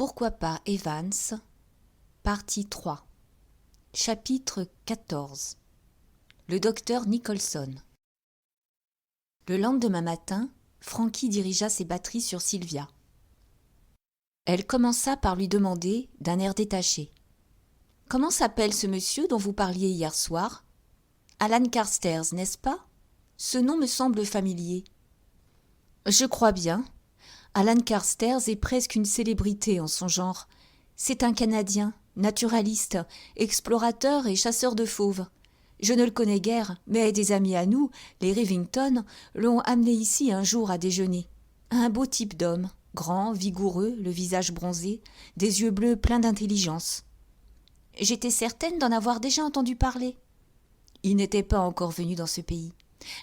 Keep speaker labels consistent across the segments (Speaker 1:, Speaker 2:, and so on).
Speaker 1: Pourquoi pas Evans, partie 3, chapitre 14. Le docteur Nicholson. Le lendemain matin, Frankie dirigea ses batteries sur Sylvia. Elle commença par lui demander, d'un air détaché: « Comment s'appelle ce monsieur dont vous parliez hier soir ? Alan Carstairs, n'est-ce pas ? Ce nom me semble familier. » « Je crois bien. Alan Carstairs est presque une célébrité en son genre. C'est un Canadien, naturaliste, explorateur et chasseur de fauves. Je ne le connais guère, mais des amis à nous, les Rivington, l'ont amené ici un jour à déjeuner. Un beau type d'homme, grand, vigoureux, le visage bronzé, des yeux bleus pleins d'intelligence. J'étais certaine d'en avoir déjà entendu parler. Il n'était pas encore venu dans ce pays.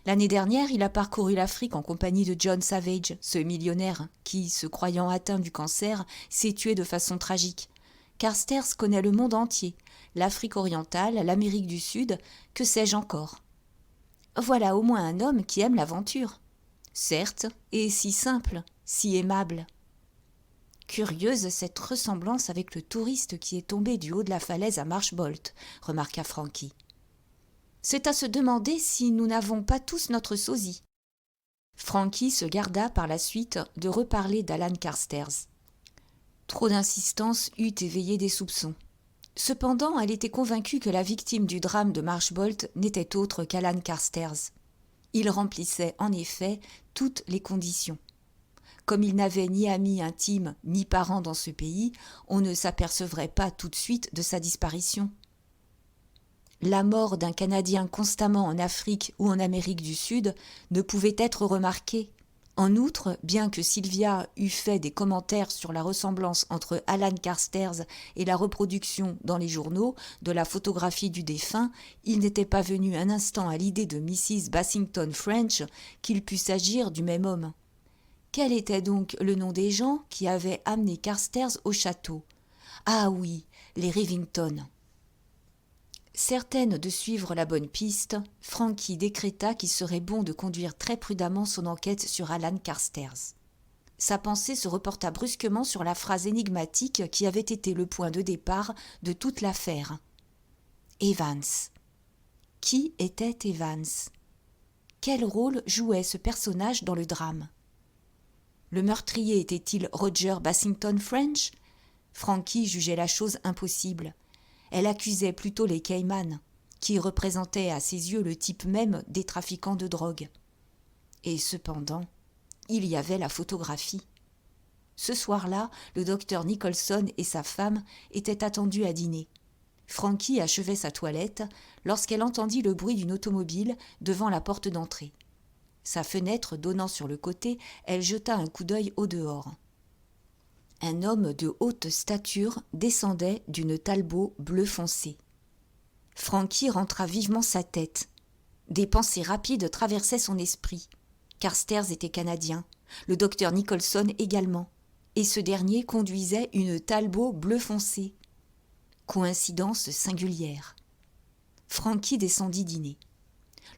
Speaker 1: L'année dernière, il a parcouru l'Afrique en compagnie de John Savage, ce millionnaire qui, se croyant atteint du cancer, s'est tué de façon tragique. Carstairs connaît le monde entier, l'Afrique orientale, l'Amérique du Sud, que sais-je encore. Voilà au moins un homme qui aime l'aventure. Certes, et si simple, si aimable. Curieuse cette ressemblance avec le touriste qui est tombé du haut de la falaise à Marshbolt, remarqua Frankie. C'est à se demander si nous n'avons pas tous notre sosie. Frankie se garda par la suite de reparler d'Alan Carstairs. Trop d'insistance eût éveillé des soupçons. Cependant, elle était convaincue que la victime du drame de Marshbolt n'était autre qu'Alan Carstairs. Il remplissait en effet toutes les conditions. Comme il n'avait ni amis intimes ni parents dans ce pays, on ne s'apercevrait pas tout de suite de sa disparition. La mort d'un Canadien constamment en Afrique ou en Amérique du Sud ne pouvait être remarquée. En outre, bien que Sylvia eût fait des commentaires sur la ressemblance entre Alan Carstairs et la reproduction dans les journaux de la photographie du défunt, il n'était pas venu un instant à l'idée de Mrs. Bassington French qu'il pût s'agir du même homme. Quel était donc le nom des gens qui avaient amené Carstairs au château ? Ah oui, les Rivington. Certaine de suivre la bonne piste, Frankie décréta qu'il serait bon de conduire très prudemment son enquête sur Alan Carstairs. Sa pensée se reporta brusquement sur la phrase énigmatique qui avait été le point de départ de toute l'affaire. Evans. Qui était Evans ? Quel rôle jouait ce personnage dans le drame ? Le meurtrier était-il Roger Bassington French ? Frankie jugeait la chose impossible. Elle accusait plutôt les Cayman, qui représentaient à ses yeux le type même des trafiquants de drogue. Et cependant, il y avait la photographie. Ce soir-là, le docteur Nicholson et sa femme étaient attendus à dîner. Frankie achevait sa toilette lorsqu'elle entendit le bruit d'une automobile devant la porte d'entrée. Sa fenêtre donnant sur le côté, elle jeta un coup d'œil au dehors. Un homme de haute stature descendait d'une Talbot bleu foncé. Frankie rentra vivement sa tête. Des pensées rapides traversaient son esprit. Carstairs était canadien, le docteur Nicholson également, et ce dernier conduisait une Talbot bleu foncé. Coïncidence singulière. Frankie descendit dîner.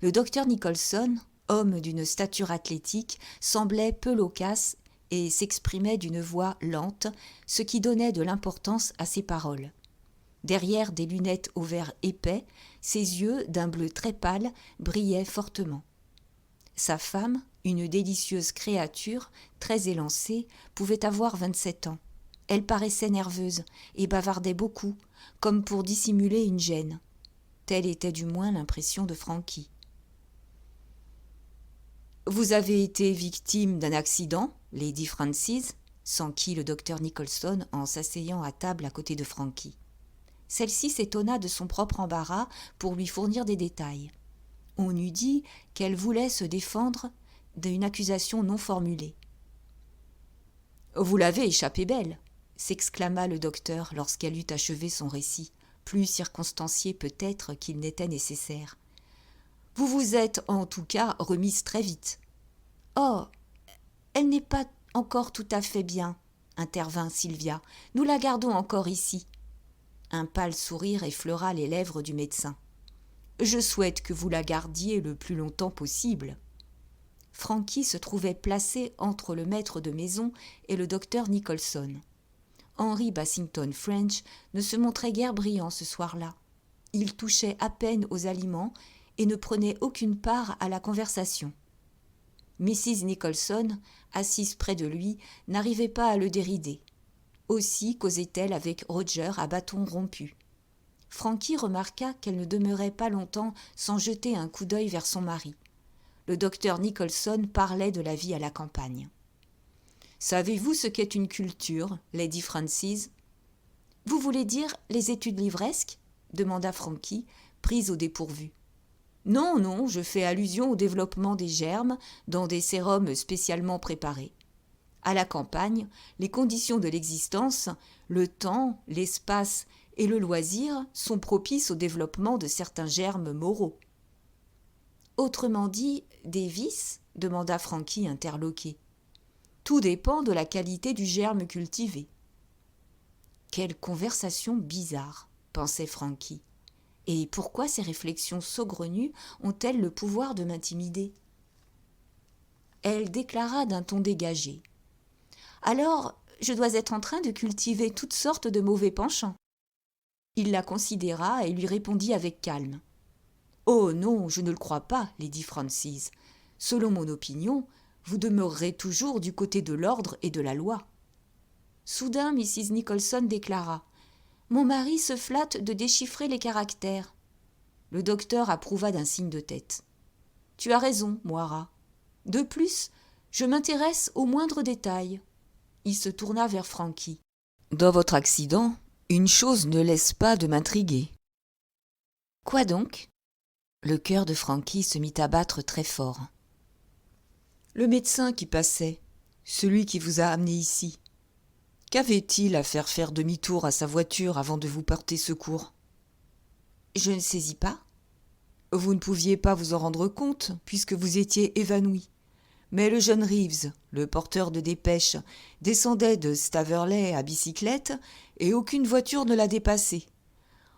Speaker 1: Le docteur Nicholson, homme d'une stature athlétique, semblait peu loquace et s'exprimait d'une voix lente, ce qui donnait de l'importance à ses paroles. Derrière des lunettes au verre épais, ses yeux, d'un bleu très pâle, brillaient fortement. Sa femme, une délicieuse créature, très élancée, pouvait avoir 27 ans. Elle paraissait nerveuse et bavardait beaucoup, comme pour dissimuler une gêne. Telle était du moins l'impression de Frankie. « Vous avez été victime d'un accident, Lady Francis ?» s'enquit le docteur Nicholson en s'asseyant à table à côté de Frankie. Celle-ci s'étonna de son propre embarras pour lui fournir des détails. On eût dit qu'elle voulait se défendre d'une accusation non formulée. « Vous l'avez échappé belle !» s'exclama le docteur lorsqu'elle eut achevé son récit, plus circonstancié peut-être qu'il n'était nécessaire. « Vous vous êtes en tout cas remise très vite. »« Oh, elle n'est pas encore tout à fait bien, » intervint Sylvia. « Nous la gardons encore ici. » Un pâle sourire effleura les lèvres du médecin. « Je souhaite que vous la gardiez le plus longtemps possible. » Frankie se trouvait placé entre le maître de maison et le docteur Nicholson. Henry Bassington French ne se montrait guère brillant ce soir-là. Il touchait à peine aux aliments et ne prenait aucune part à la conversation. Mrs. Nicholson, assise près de lui, n'arrivait pas à le dérider. Aussi causait-elle avec Roger à bâton rompu. Frankie remarqua qu'elle ne demeurait pas longtemps sans jeter un coup d'œil vers son mari. Le docteur Nicholson parlait de la vie à la campagne. « Savez-vous ce qu'est une culture, Lady Frances ?»« Vous voulez dire les études livresques ?» demanda Frankie, prise au dépourvu. « Non, je fais allusion au développement des germes dans des sérums spécialement préparés. À la campagne, les conditions de l'existence, le temps, l'espace et le loisir sont propices au développement de certains germes moraux. »« Autrement dit, des vices ?» demanda Frankie interloqué. « Tout dépend de la qualité du germe cultivé. » Quelle conversation bizarre, pensait Frankie. Et pourquoi ces réflexions saugrenues ont-elles le pouvoir de m'intimider ? Elle déclara d'un ton dégagé. « Alors, je dois être en train de cultiver toutes sortes de mauvais penchants. » Il la considéra et lui répondit avec calme. « Oh non, je ne le crois pas, Lady Frances. Selon mon opinion, vous demeurerez toujours du côté de l'ordre et de la loi. » Soudain, Mrs. Nicholson déclara. « Mon mari se flatte de déchiffrer les caractères. » Le docteur approuva d'un signe de tête. « Tu as raison, Moira. De plus, je m'intéresse aux moindres détails. » Il se tourna vers Frankie. « Dans votre accident, une chose ne laisse pas de m'intriguer. »« Quoi donc ?» Le cœur de Frankie se mit à battre très fort. « Le médecin qui passait, celui qui vous a amené ici. Qu'avait-il à faire demi-tour à sa voiture avant de vous porter secours ? » « Je ne saisis pas. »« Vous ne pouviez pas vous en rendre compte, puisque vous étiez évanoui. Mais le jeune Reeves, le porteur de dépêche, descendait de Staveley à bicyclette et aucune voiture ne l'a dépassé.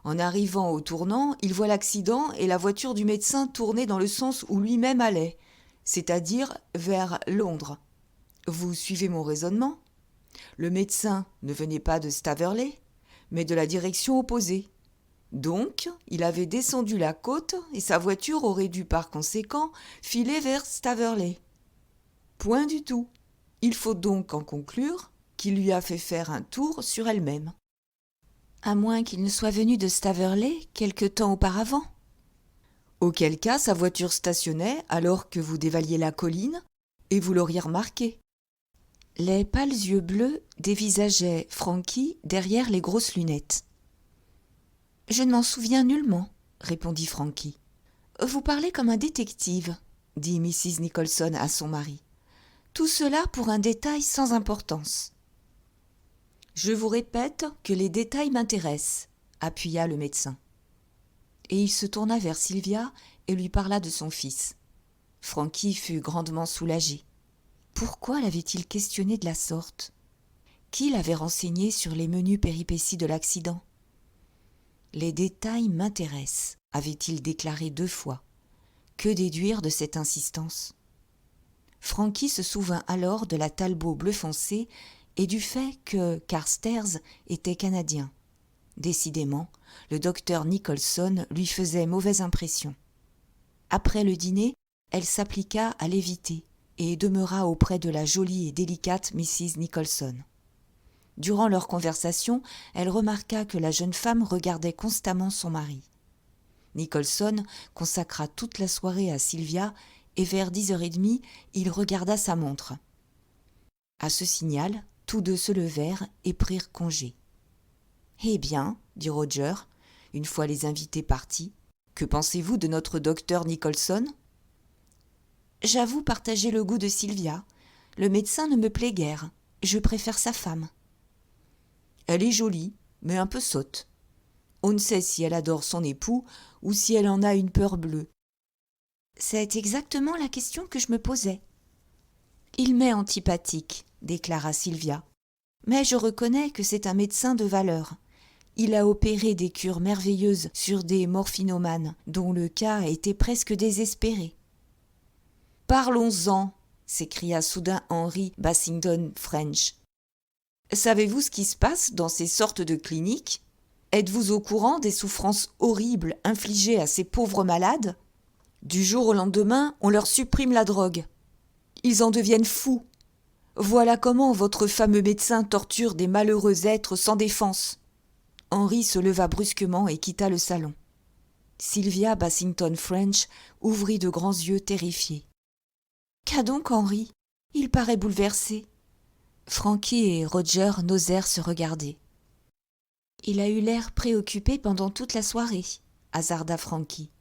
Speaker 1: En arrivant au tournant, il voit l'accident et la voiture du médecin tourner dans le sens où lui-même allait, c'est-à-dire vers Londres. Vous suivez mon raisonnement ? Le médecin ne venait pas de Staveley, mais de la direction opposée. Donc, il avait descendu la côte et sa voiture aurait dû par conséquent filer vers Staveley. Point du tout. Il faut donc en conclure qu'il lui a fait faire un tour sur elle-même. À moins qu'il ne soit venu de Staveley quelque temps auparavant. Auquel cas, sa voiture stationnait alors que vous dévaliez la colline et vous l'auriez remarqué. Les pâles yeux bleus dévisageaient Frankie derrière les grosses lunettes. « Je ne m'en souviens nullement, » répondit Frankie. « Vous parlez comme un détective, » dit Mrs. Nicholson à son mari. « Tout cela pour un détail sans importance. »« Je vous répète que les détails m'intéressent, » appuya le médecin. Et il se tourna vers Sylvia et lui parla de son fils. Frankie fut grandement soulagé. Pourquoi l'avait-il questionné de la sorte ? Qui l'avait renseigné sur les menues péripéties de l'accident ? « Les détails m'intéressent », avait-il déclaré 2 fois. Que déduire de cette insistance ? Frankie se souvint alors de la Talbot bleu foncé et du fait que Carstairs était canadien. Décidément, le docteur Nicholson lui faisait mauvaise impression. Après le dîner, elle s'appliqua à l'éviter et demeura auprès de la jolie et délicate Mrs. Nicholson. Durant leur conversation, elle remarqua que la jeune femme regardait constamment son mari. Nicholson consacra toute la soirée à Sylvia et vers 10h30, il regarda sa montre. À ce signal, tous deux se levèrent et prirent congé. « Eh bien, dit Roger, une fois les invités partis, que pensez-vous de notre docteur Nicholson ? » « J'avoue partager le goût de Sylvia. Le médecin ne me plaît guère. Je préfère sa femme. » « Elle est jolie, mais un peu sotte. On ne sait si elle adore son époux ou si elle en a une peur bleue. » « C'est exactement la question que je me posais. »« Il m'est antipathique, » déclara Sylvia. « Mais je reconnais que c'est un médecin de valeur. Il a opéré des cures merveilleuses sur des morphinomanes dont le cas était presque désespéré. »« Parlons-en » s'écria soudain Henry Bassington French. Savez-vous ce qui se passe dans ces sortes de cliniques ? Êtes-vous au courant des souffrances horribles infligées à ces pauvres malades ? Du jour au lendemain, on leur supprime la drogue. Ils en deviennent fous. Voilà comment votre fameux médecin torture des malheureux êtres sans défense. » Henry se leva brusquement et quitta le salon. Sylvia Bassington French ouvrit de grands yeux terrifiés. « Qu'a donc Henry ? Il paraît bouleversé. » Frankie et Roger n'osèrent se regarder. « Il a eu l'air préoccupé pendant toute la soirée, » hasarda Frankie.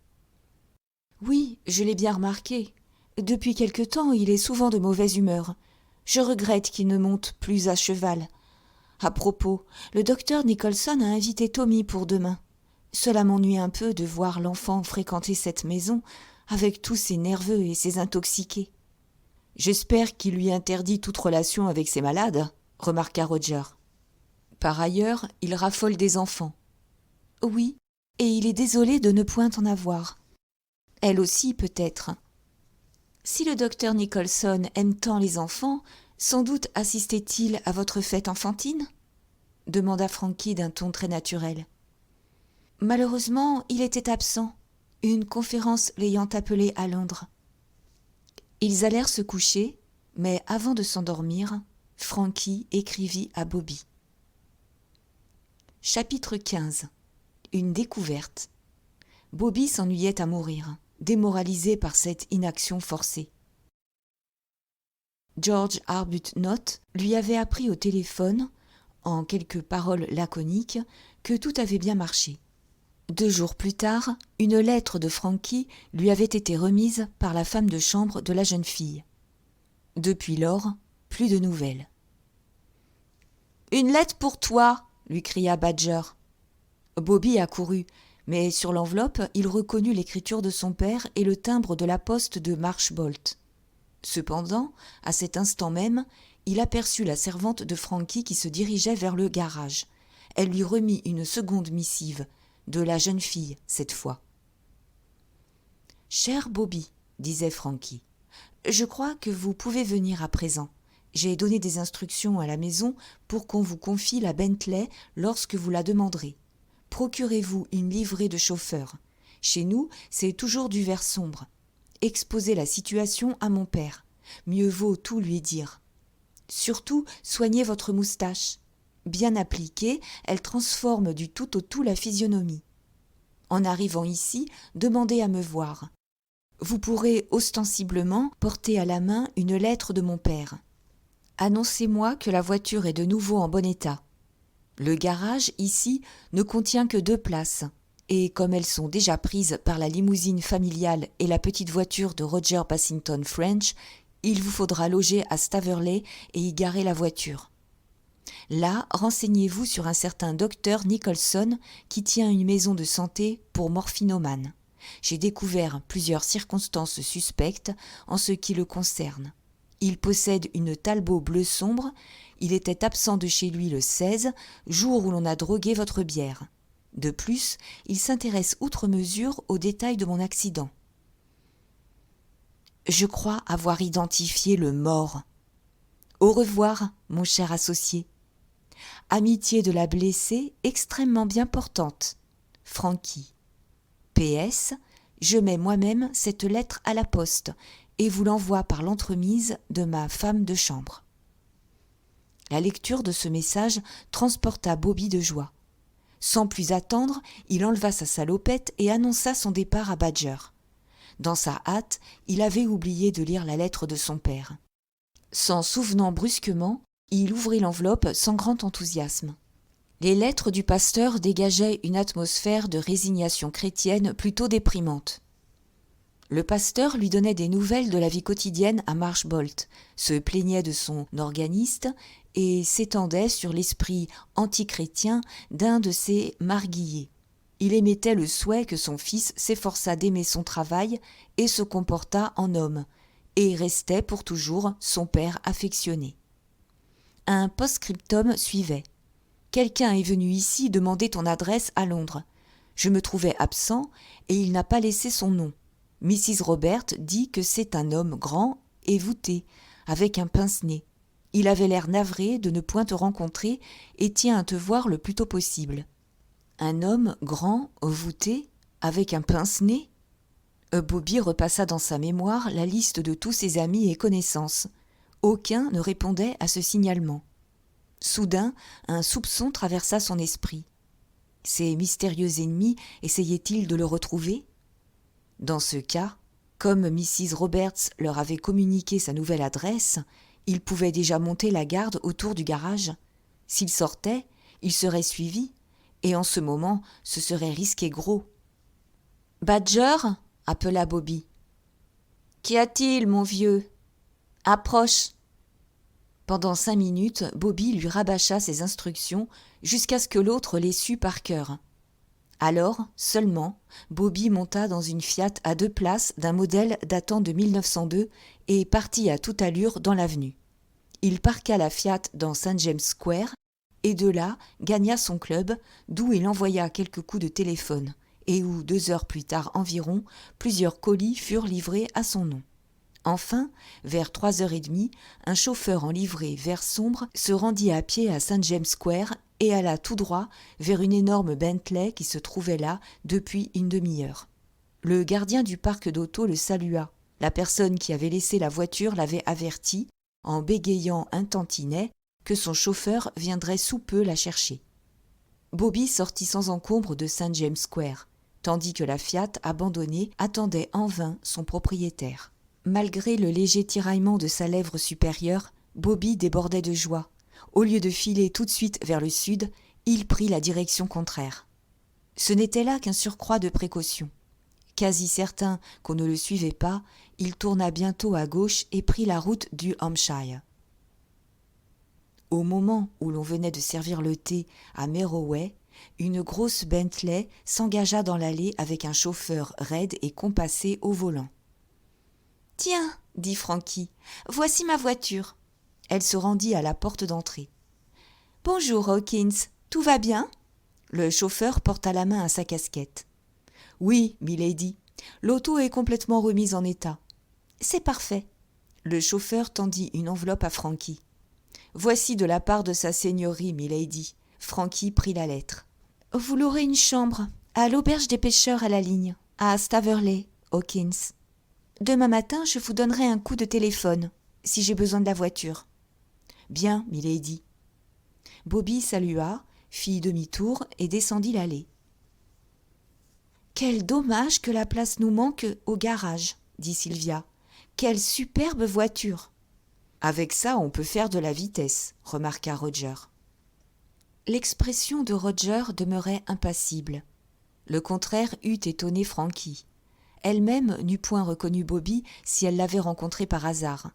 Speaker 1: « Oui, je l'ai bien remarqué. Depuis quelque temps, il est souvent de mauvaise humeur. Je regrette qu'il ne monte plus à cheval. À propos, le docteur Nicholson a invité Tommy pour demain. Cela m'ennuie un peu de voir l'enfant fréquenter cette maison avec tous ses nerveux et ses intoxiqués. »« J'espère qu'il lui interdit toute relation avec ses malades, » remarqua Roger. « Par ailleurs, il raffole des enfants. »« Oui, et il est désolé de ne point en avoir. Elle aussi, peut-être. » « Si le docteur Nicholson aime tant les enfants, sans doute assistait-il à votre fête enfantine ?» demanda Frankie d'un ton très naturel. « Malheureusement, il était absent, une conférence l'ayant appelé à Londres. » Ils allèrent se coucher, mais avant de s'endormir, Frankie écrivit à Bobby. Chapitre 15. Une découverte. Bobby s'ennuyait à mourir, démoralisé par cette inaction forcée. George Arbuthnot lui avait appris au téléphone, en quelques paroles laconiques, que tout avait bien marché. 2 jours plus tard, une lettre de Frankie lui avait été remise par la femme de chambre de la jeune fille. Depuis lors, plus de nouvelles. « Une lettre pour toi !» lui cria Badger. Bobby accourut, mais sur l'enveloppe, il reconnut l'écriture de son père et le timbre de la poste de Marshbolt. Cependant, à cet instant même, il aperçut la servante de Frankie qui se dirigeait vers le garage. Elle lui remit une seconde missive, de la jeune fille cette fois. « Cher Bobby, » disait Frankie, « je crois que vous pouvez venir à présent. J'ai donné des instructions à la maison pour qu'on vous confie la Bentley lorsque vous la demanderez. Procurez-vous une livrée de chauffeur. Chez nous, c'est toujours du vert sombre. Exposez la situation à mon père. Mieux vaut tout lui dire. Surtout, soignez votre moustache. Bien appliquée, elle transforme du tout au tout la physionomie. En arrivant ici, demandez à me voir. Vous pourrez ostensiblement porter à la main une lettre de mon père. Annoncez-moi que la voiture est de nouveau en bon état. Le garage, ici, ne contient que 2 places, et comme elles sont déjà prises par la limousine familiale et la petite voiture de Roger Bassington French, il vous faudra loger à Staveley et y garer la voiture. Là, renseignez-vous sur un certain docteur Nicholson qui tient une maison de santé pour morphinomanes. J'ai découvert plusieurs circonstances suspectes en ce qui le concerne. Il possède une Talbot bleu sombre. Il était absent de chez lui le 16, jour où l'on a drogué votre bière. De plus, il s'intéresse outre mesure aux détails de mon accident. Je crois avoir identifié le mort. Au revoir, mon cher associé. Amitié de la blessée extrêmement bien portante. Frankie. PS, je mets moi-même cette lettre à la poste et vous l'envoie par l'entremise de ma femme de chambre. La lecture de ce message transporta Bobby de joie. Sans plus attendre, il enleva sa salopette et annonça son départ à Badger. Dans sa hâte, il avait oublié de lire la lettre de son père. S'en souvenant brusquement, il ouvrit l'enveloppe sans grand enthousiasme. Les lettres du pasteur dégageaient une atmosphère de résignation chrétienne plutôt déprimante. Le pasteur lui donnait des nouvelles de la vie quotidienne à Marshbolt, se plaignait de son organiste et s'étendait sur l'esprit antichrétien d'un de ses marguilliers. Il émettait le souhait que son fils s'efforçât d'aimer son travail et se comportât en homme, et restait pour toujours son père affectionné. Un post-scriptum suivait. « Quelqu'un est venu ici demander ton adresse à Londres. Je me trouvais absent et il n'a pas laissé son nom. Mrs. Robert dit que c'est un homme grand et voûté, avec un pince-nez. Il avait l'air navré de ne point te rencontrer et tient à te voir le plus tôt possible. Un homme grand, voûté, avec un pince-nez. Bobby repassa dans sa mémoire la liste de tous ses amis et connaissances. Aucun ne répondait à ce signalement. Soudain, un soupçon traversa son esprit. Ces mystérieux ennemis essayaient-ils de le retrouver ? Dans ce cas, comme Mrs. Roberts leur avait communiqué sa nouvelle adresse, ils pouvaient déjà monter la garde autour du garage. S'ils sortaient, ils seraient suivis, et en ce moment, ce serait risqué gros. « Badger » appela Bobby. « Qu'y a-t-il, mon vieux ? Approche !» Pendant 5 minutes, Bobby lui rabâcha ses instructions jusqu'à ce que l'autre les sût par cœur. Alors, seulement, Bobby monta dans une Fiat à 2 places d'un modèle datant de 1902 et partit à toute allure dans l'avenue. Il parqua la Fiat dans St. James Square et de là gagna son club, d'où il envoya quelques coups de téléphone et où, 2 heures plus tard environ, plusieurs colis furent livrés à son nom. Enfin, vers 3h30, un chauffeur en livrée vert sombre se rendit à pied à St. James Square et alla tout droit vers une énorme Bentley qui se trouvait là depuis une demi-heure. Le gardien du parc d'auto le salua. La personne qui avait laissé la voiture l'avait averti, en bégayant un tantinet, que son chauffeur viendrait sous peu la chercher. Bobby sortit sans encombre de St. James Square, tandis que la Fiat abandonnée attendait en vain son propriétaire. Malgré le léger tiraillement de sa lèvre supérieure, Bobby débordait de joie. Au lieu de filer tout de suite vers le sud, il prit la direction contraire. Ce n'était là qu'un surcroît de précaution. Quasi certain qu'on ne le suivait pas, il tourna bientôt à gauche et prit la route du Hampshire. Au moment où l'on venait de servir le thé à Merroway, une grosse Bentley s'engagea dans l'allée avec un chauffeur raide et compassé au volant. « Tiens, dit Frankie, voici ma voiture. » Elle se rendit à la porte d'entrée. « Bonjour, Hawkins, tout va bien ?» Le chauffeur porta la main à sa casquette. « Oui, milady, l'auto est complètement remise en état. »« C'est parfait. » Le chauffeur tendit une enveloppe à Frankie. « Voici de la part de sa seigneurie, milady. » Frankie prit la lettre. « Vous louerez une chambre à l'auberge des pêcheurs à la ligne, à Staveley, Hawkins. Demain matin, je vous donnerai un coup de téléphone, si j'ai besoin de la voiture. »« Bien, milady. » Bobby salua, fit demi-tour et descendit l'allée. « Quel dommage que la place nous manque au garage, » dit Sylvia. « Quelle superbe voiture !»« Avec ça, on peut faire de la vitesse, » remarqua Roger. L'expression de Roger demeurait impassible. Le contraire eût étonné Frankie. Elle-même n'eût point reconnu Bobby si elle l'avait rencontré par hasard.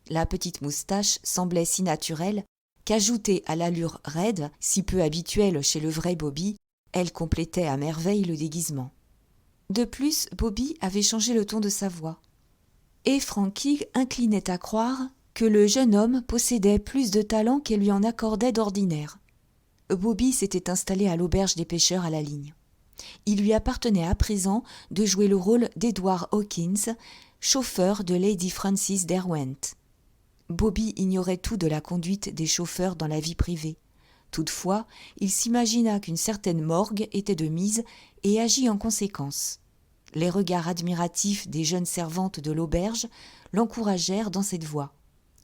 Speaker 1: La petite moustache semblait si naturelle qu'ajoutée à l'allure raide, si peu habituelle chez le vrai Bobby, elle complétait à merveille le déguisement. De plus, Bobby avait changé le ton de sa voix. Et Frankie inclinait à croire que le jeune homme possédait plus de talent qu'elle lui en accordait d'ordinaire. Bobby s'était installé à l'auberge des pêcheurs à la ligne. Il lui appartenait à présent de jouer le rôle d'Edward Hawkins, chauffeur de Lady Frances Derwent. Bobby ignorait tout de la conduite des chauffeurs dans la vie privée. Toutefois, il s'imagina qu'une certaine morgue était de mise et agit en conséquence. Les regards admiratifs des jeunes servantes de l'auberge l'encouragèrent dans cette voie.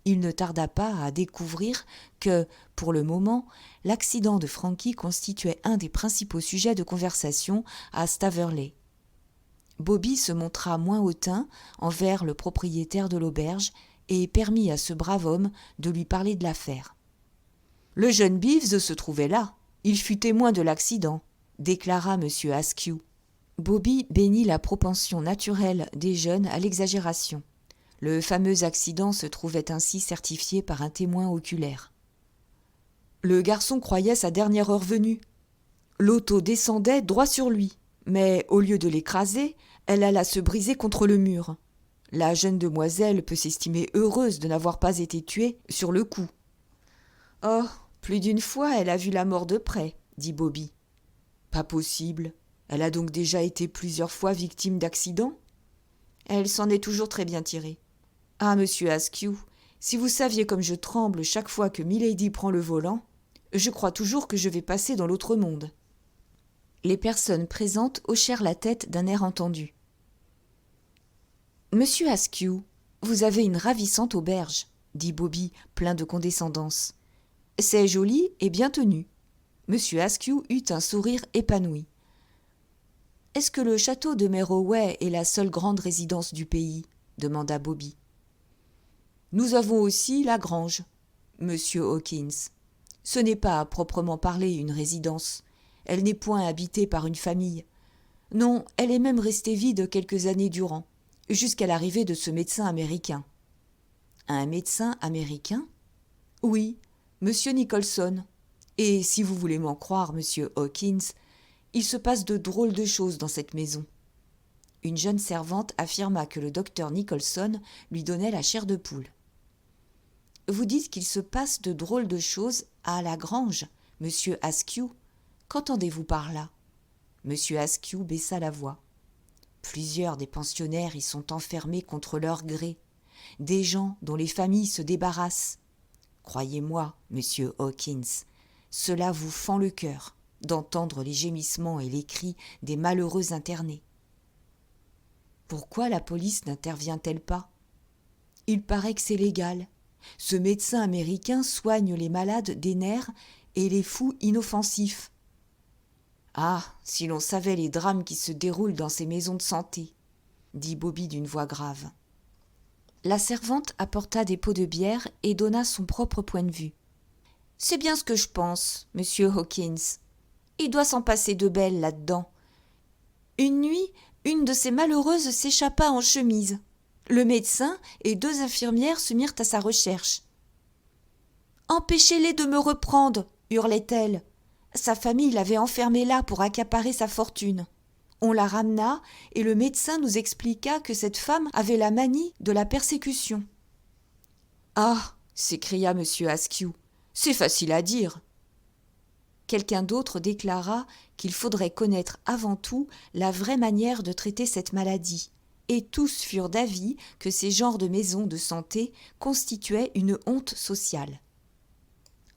Speaker 1: Il ne tarda pas à découvrir que, pour le moment, l'accident de Frankie constituait un des principaux sujets de conversation à Staveley. Bobby se montra moins hautain envers le propriétaire de l'auberge et permit à ce brave homme de lui parler de l'affaire. « Le jeune Beeves se trouvait là. Il fut témoin de l'accident, » déclara M. Askew. Bobby bénit la propension naturelle des jeunes à l'exagération. Le fameux accident se trouvait ainsi certifié par un témoin oculaire. Le garçon croyait sa dernière heure venue. L'auto descendait droit sur lui, mais au lieu de l'écraser, elle alla se briser contre le mur. La jeune demoiselle peut s'estimer heureuse de n'avoir pas été tuée sur le coup. « Oh, plus d'une fois elle a vu la mort de près, » dit Bobby. « Pas possible. Elle a donc déjà été plusieurs fois victime d'accidents ? Elle s'en est toujours très bien tirée. Ah, monsieur Askew,
Speaker 2: Si vous saviez comme je tremble chaque fois que Milady prend le volant, je crois toujours que je vais passer dans l'autre monde. »
Speaker 1: Les personnes présentes hochèrent la tête d'un air entendu. « Monsieur Askew, vous avez une ravissante auberge, » dit Bobby, plein de condescendance. « C'est joli et bien tenu. » Monsieur Askew eut un sourire épanoui. « Est-ce que le château de Merroway est la seule grande résidence du pays ?» demanda Bobby. « Nous avons aussi la grange, monsieur Hawkins. Ce n'est pas à proprement parler une résidence. Elle n'est point habitée par une famille. Non, elle est même restée vide quelques années durant, jusqu'à l'arrivée de ce médecin américain. » « Un médecin américain ? » ?»« Oui, monsieur Nicholson. Et si vous voulez m'en croire, monsieur Hawkins, il se passe de drôles de choses dans cette maison. » Une jeune servante affirma que le docteur Nicholson lui donnait la chair de poule. « Vous dites qu'il se passe de drôles de choses à la grange, monsieur Askew. Qu'entendez-vous par là ?» Monsieur Askew baissa la voix. « Plusieurs des pensionnaires y sont enfermés contre leur gré. Des gens dont les familles se débarrassent. Croyez-moi, monsieur Hawkins, cela vous fend le cœur d'entendre les gémissements et les cris des malheureux internés. Pourquoi la police n'intervient-elle pas ? Il paraît que c'est légal. Ce médecin américain soigne les malades des nerfs et les fous inoffensifs. Ah, si l'on savait les drames qui se déroulent dans ces maisons de santé, dit Bobby d'une voix grave. La servante apporta des pots de bière et donna son propre point de vue. « C'est bien ce que je pense, monsieur Hawkins. Il doit s'en passer de belles là-dedans. Une nuit, une de ces malheureuses s'échappa en chemise. Le médecin et 2 infirmières se mirent à sa recherche. « Empêchez-les de me reprendre !» hurlait-elle. Sa famille l'avait enfermée là pour accaparer sa fortune. On la ramena et le médecin nous expliqua que cette femme avait la manie de la persécution. « Ah !» s'écria M. Askew, « c'est facile à dire. » Quelqu'un d'autre déclara qu'il faudrait connaître avant tout la vraie manière de traiter cette maladie, et tous furent d'avis que ces genres de maisons de santé constituaient une honte sociale.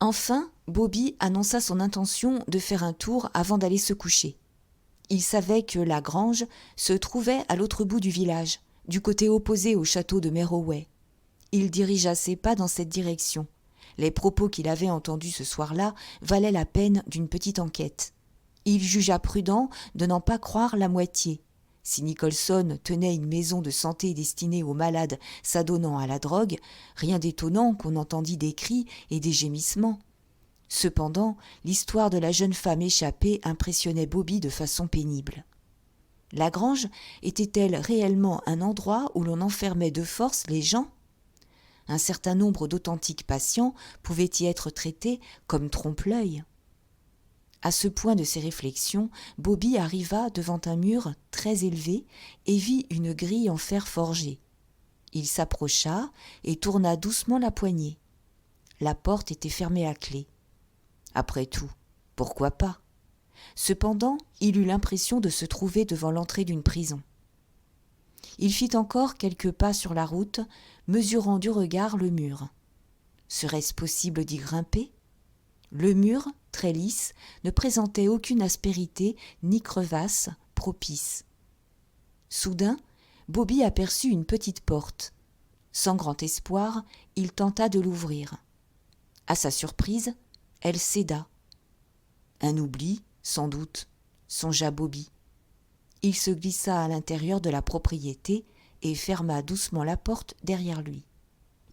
Speaker 1: Enfin, Bobby annonça son intention de faire un tour avant d'aller se coucher. Il savait que la grange se trouvait à l'autre bout du village, du côté opposé au château de Merroway. Il dirigea ses pas dans cette direction. Les propos qu'il avait entendus ce soir-là valaient la peine d'une petite enquête. Il jugea prudent de n'en pas croire la moitié. Si Nicholson tenait une maison de santé destinée aux malades s'adonnant à la drogue, rien d'étonnant qu'on entendît des cris et des gémissements. Cependant, l'histoire de la jeune femme échappée impressionnait Bobby de façon pénible. La grange était-elle réellement un endroit où l'on enfermait de force les gens ? Un certain nombre d'authentiques patients pouvaient y être traités comme trompe-l'œil. À ce point de ses réflexions, Bobby arriva devant un mur très élevé et vit une grille en fer forgé. Il s'approcha et tourna doucement la poignée. La porte était fermée à clé. Après tout, pourquoi pas ? Cependant, il eut l'impression de se trouver devant l'entrée d'une prison. Il fit encore quelques pas sur la route, mesurant du regard le mur. Serait-ce possible d'y grimper ? Le mur, très lisse, ne présentait aucune aspérité ni crevasse propice. Soudain, Bobby aperçut une petite porte. Sans grand espoir, il tenta de l'ouvrir. À sa surprise, elle céda. Un oubli, sans doute, songea Bobby. Il se glissa à l'intérieur de la propriété et ferma doucement la porte derrière lui.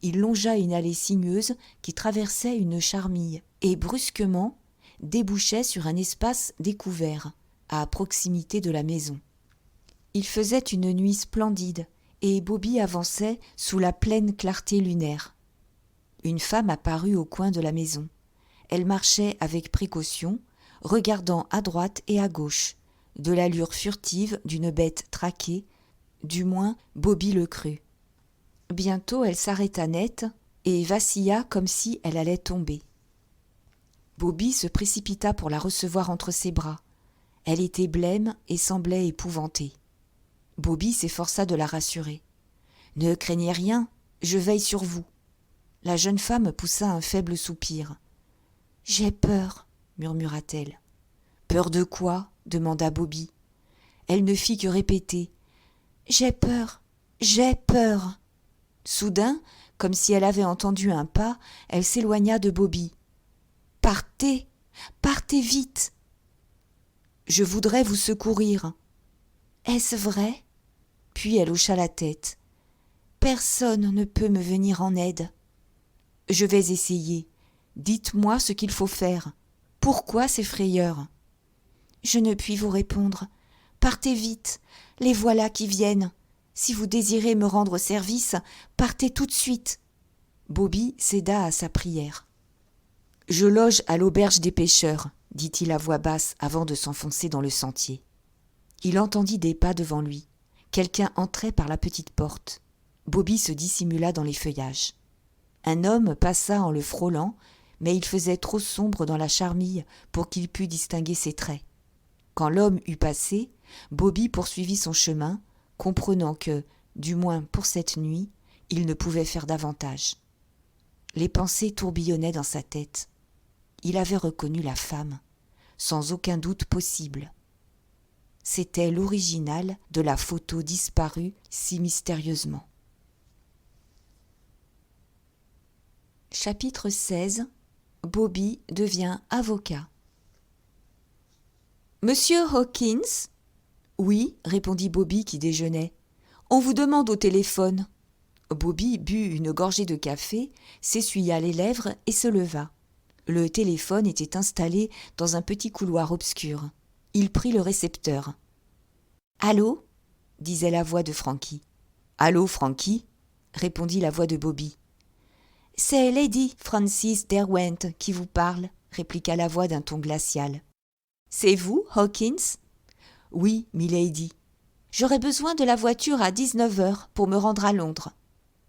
Speaker 1: Il longea une allée sinueuse qui traversait une charmille et brusquement débouchait sur un espace découvert, à proximité de la maison. Il faisait une nuit splendide et Bobby avançait sous la pleine clarté lunaire. Une femme apparut au coin de la maison. Elle marchait avec précaution, regardant à droite et à gauche, de l'allure furtive d'une bête traquée, du moins Bobby le crut. Bientôt elle s'arrêta net et vacilla comme si elle allait tomber. Bobby se précipita pour la recevoir entre ses bras. Elle était blême et semblait épouvantée. Bobby s'efforça de la rassurer. « Ne craignez rien, je veille sur vous. »
Speaker 2: La jeune femme poussa un faible soupir. « J'ai peur, murmura-t-elle. « Peur de quoi ?» demanda Bobby. Elle ne fit que répéter « J'ai peur, j'ai peur !» Soudain, comme si elle avait entendu un pas, elle s'éloigna de Bobby. « Partez, partez vite !»« Je voudrais vous secourir. »« Est-ce vrai ?» Puis elle hocha la tête. « Personne ne peut me venir en aide. »« Je vais essayer. Dites-moi ce qu'il faut faire. Pourquoi ces frayeurs ?»« Je ne puis vous répondre. Partez vite, les voilà qui viennent. Si vous désirez me rendre service, partez tout de suite. » Bobby céda à sa prière. « Je loge à l'auberge des pêcheurs, » dit-il à voix basse avant de s'enfoncer dans le sentier. Il entendit des pas devant lui. Quelqu'un entrait par la petite porte. Bobby se dissimula dans les feuillages. Un homme passa en le frôlant, mais il faisait trop sombre dans la charmille pour qu'il pût distinguer ses traits. Quand l'homme eut passé, Bobby poursuivit son chemin, comprenant que, du moins pour cette nuit, il ne pouvait faire davantage. Les pensées tourbillonnaient dans sa tête. Il avait reconnu la femme, sans aucun doute possible. C'était l'original de la photo disparue si mystérieusement. Chapitre 16. Bobby devient avocat. « Monsieur Hawkins ?»« Oui, répondit Bobby qui déjeunait. On vous demande au téléphone. » Bobby but une gorgée de café, s'essuya les lèvres et se leva. Le téléphone était installé dans un petit couloir obscur. Il prit le récepteur. « Allô ?» disait la voix de Frankie. « Allô, Frankie ?» répondit la voix de Bobby. « C'est Lady Frances Derwent qui vous parle, » répliqua la voix d'un ton glacial. « C'est vous, Hawkins ?»« Oui, milady. »« J'aurais besoin de la voiture à 19h pour me rendre à Londres. »«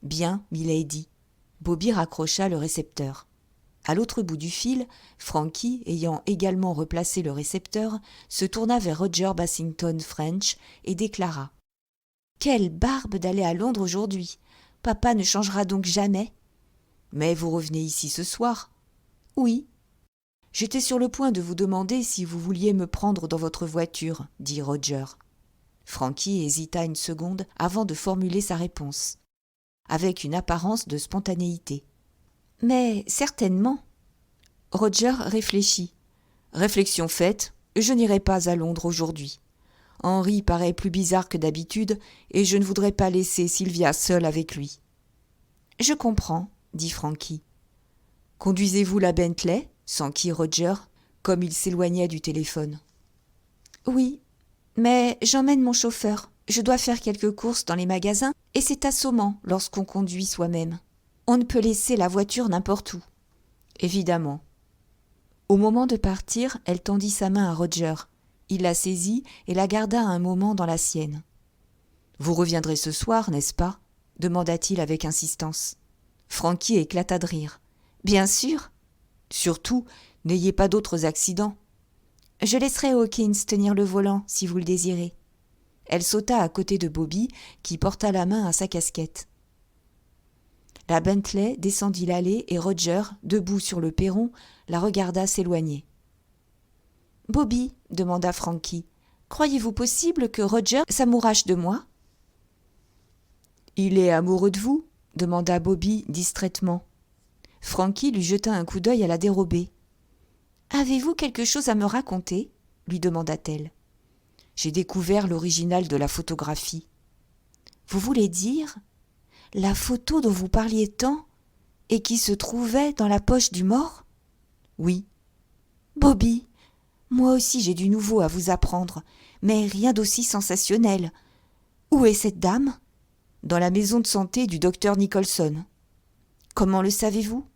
Speaker 2: Bien, milady. » Bobby raccrocha le récepteur. À l'autre bout du fil, Frankie, ayant également replacé le récepteur, se tourna vers Roger Bassington French et déclara « Quelle barbe d'aller à Londres aujourd'hui! Papa ne changera donc jamais ?»« Mais vous revenez ici ce soir ?»« Oui. »« J'étais sur le point de vous demander si vous vouliez me prendre dans votre voiture, » dit Roger. Frankie hésita une seconde avant de formuler sa réponse, avec une apparence de spontanéité. « Mais certainement. » Roger réfléchit. « Réflexion faite, je n'irai pas à Londres aujourd'hui. Henry paraît plus bizarre que d'habitude et je ne voudrais pas laisser Sylvia seule avec lui. »« Je comprends, » dit Frankie. « Conduisez-vous la Bentley ?» s'enquit Roger, comme il s'éloignait du téléphone. « Oui, mais j'emmène mon chauffeur. Je dois faire quelques courses dans les magasins et c'est assommant lorsqu'on conduit soi-même. On ne peut laisser la voiture n'importe où. » « Évidemment. » Au moment de partir, elle tendit sa main à Roger. Il la saisit et la garda un moment dans la sienne. « Vous reviendrez ce soir, n'est-ce pas ?» demanda-t-il avec insistance. Frankie éclata de rire. « Bien sûr. »« Surtout, n'ayez pas d'autres accidents. »« Je laisserai Hawkins tenir le volant, si vous le désirez. » Elle sauta à côté de Bobby, qui porta la main à sa casquette. La Bentley descendit l'allée et Roger, debout sur le perron, la regarda s'éloigner. « Bobby, » demanda Frankie, « croyez-vous possible que Roger s'amourache de moi ?»« Il est amoureux de vous ?» demanda Bobby distraitement. Frankie lui jeta un coup d'œil à la dérobée. « Avez-vous quelque chose à me raconter ?» lui demanda-t-elle. « J'ai découvert l'original de la photographie. »« Vous voulez dire la photo dont vous parliez tant et qui se trouvait dans la poche du mort ? » ?»« Oui. »« Bobby, moi aussi j'ai du nouveau à vous apprendre, mais rien d'aussi sensationnel. Où est cette dame ? » ?»« Dans la maison de santé du docteur Nicholson. »« Comment le savez-vous ? »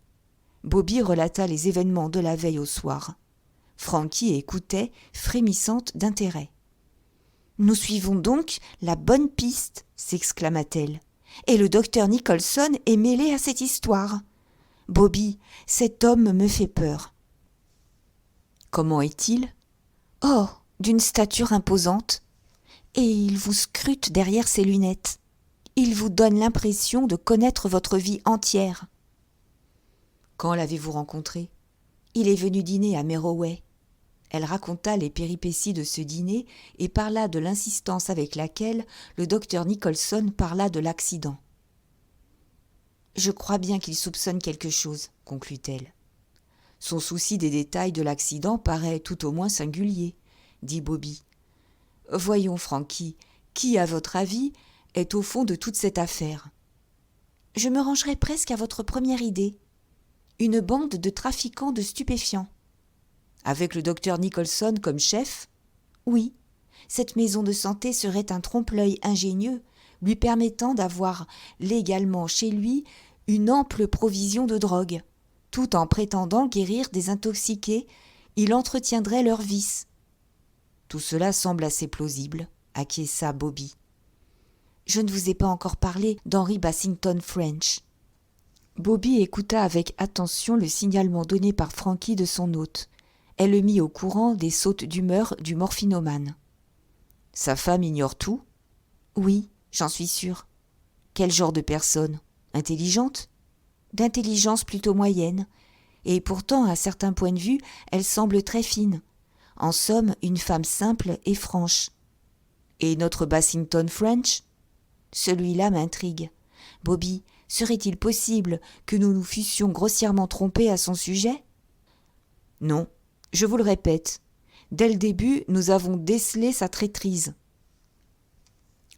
Speaker 2: Bobby relata les événements de la veille au soir. Frankie écoutait, frémissante d'intérêt. « Nous suivons donc la bonne piste, » s'exclama-t-elle. « Et le docteur Nicholson est mêlé à cette histoire. Bobby, cet homme me fait peur. »« Comment est-il ? » ?»« Oh, d'une stature imposante. Et il vous scrute derrière ses lunettes. Il vous donne l'impression de connaître votre vie entière. » Quand l'avez-vous rencontré ? Il est venu dîner à Merroway. Elle raconta les péripéties de ce dîner et parla de l'insistance avec laquelle le docteur Nicholson parla de l'accident. « Je crois bien qu'il soupçonne quelque chose, » conclut-elle. « Son souci des détails de l'accident paraît tout au moins singulier, » dit Bobby. « Voyons, Frankie, qui, à votre avis, est au fond de toute cette affaire ? » « Je me rangerai presque à votre première idée. Une bande de trafiquants de stupéfiants. » « Avec le docteur Nicholson comme chef ? » « Oui, cette maison de santé serait un trompe-l'œil ingénieux, lui permettant d'avoir légalement chez lui une ample provision de drogue. Tout en prétendant guérir des intoxiqués, il entretiendrait leurs vices. » « Tout cela semble assez plausible, » acquiesça Bobby. « Je ne vous ai pas encore parlé d'Henry Bassington French. » Bobby écouta avec attention le signalement donné par Frankie de son hôte. Elle le mit au courant des sautes d'humeur du morphinomane. « Sa femme ignore tout ? » ?»« Oui, j'en suis sûre. »« Quel genre de personne ? Intelligente ? » ?»« D'intelligence plutôt moyenne. Et pourtant, à certains points de vue, elle semble très fine. En somme, une femme simple et franche. »« Et notre Bassington French ? » ?»« Celui-là m'intrigue. Bobby, serait-il possible que nous nous fussions grossièrement trompés à son sujet ? » ?»« Non. Je vous le répète, dès le début, nous avons décelé sa traîtrise. » »«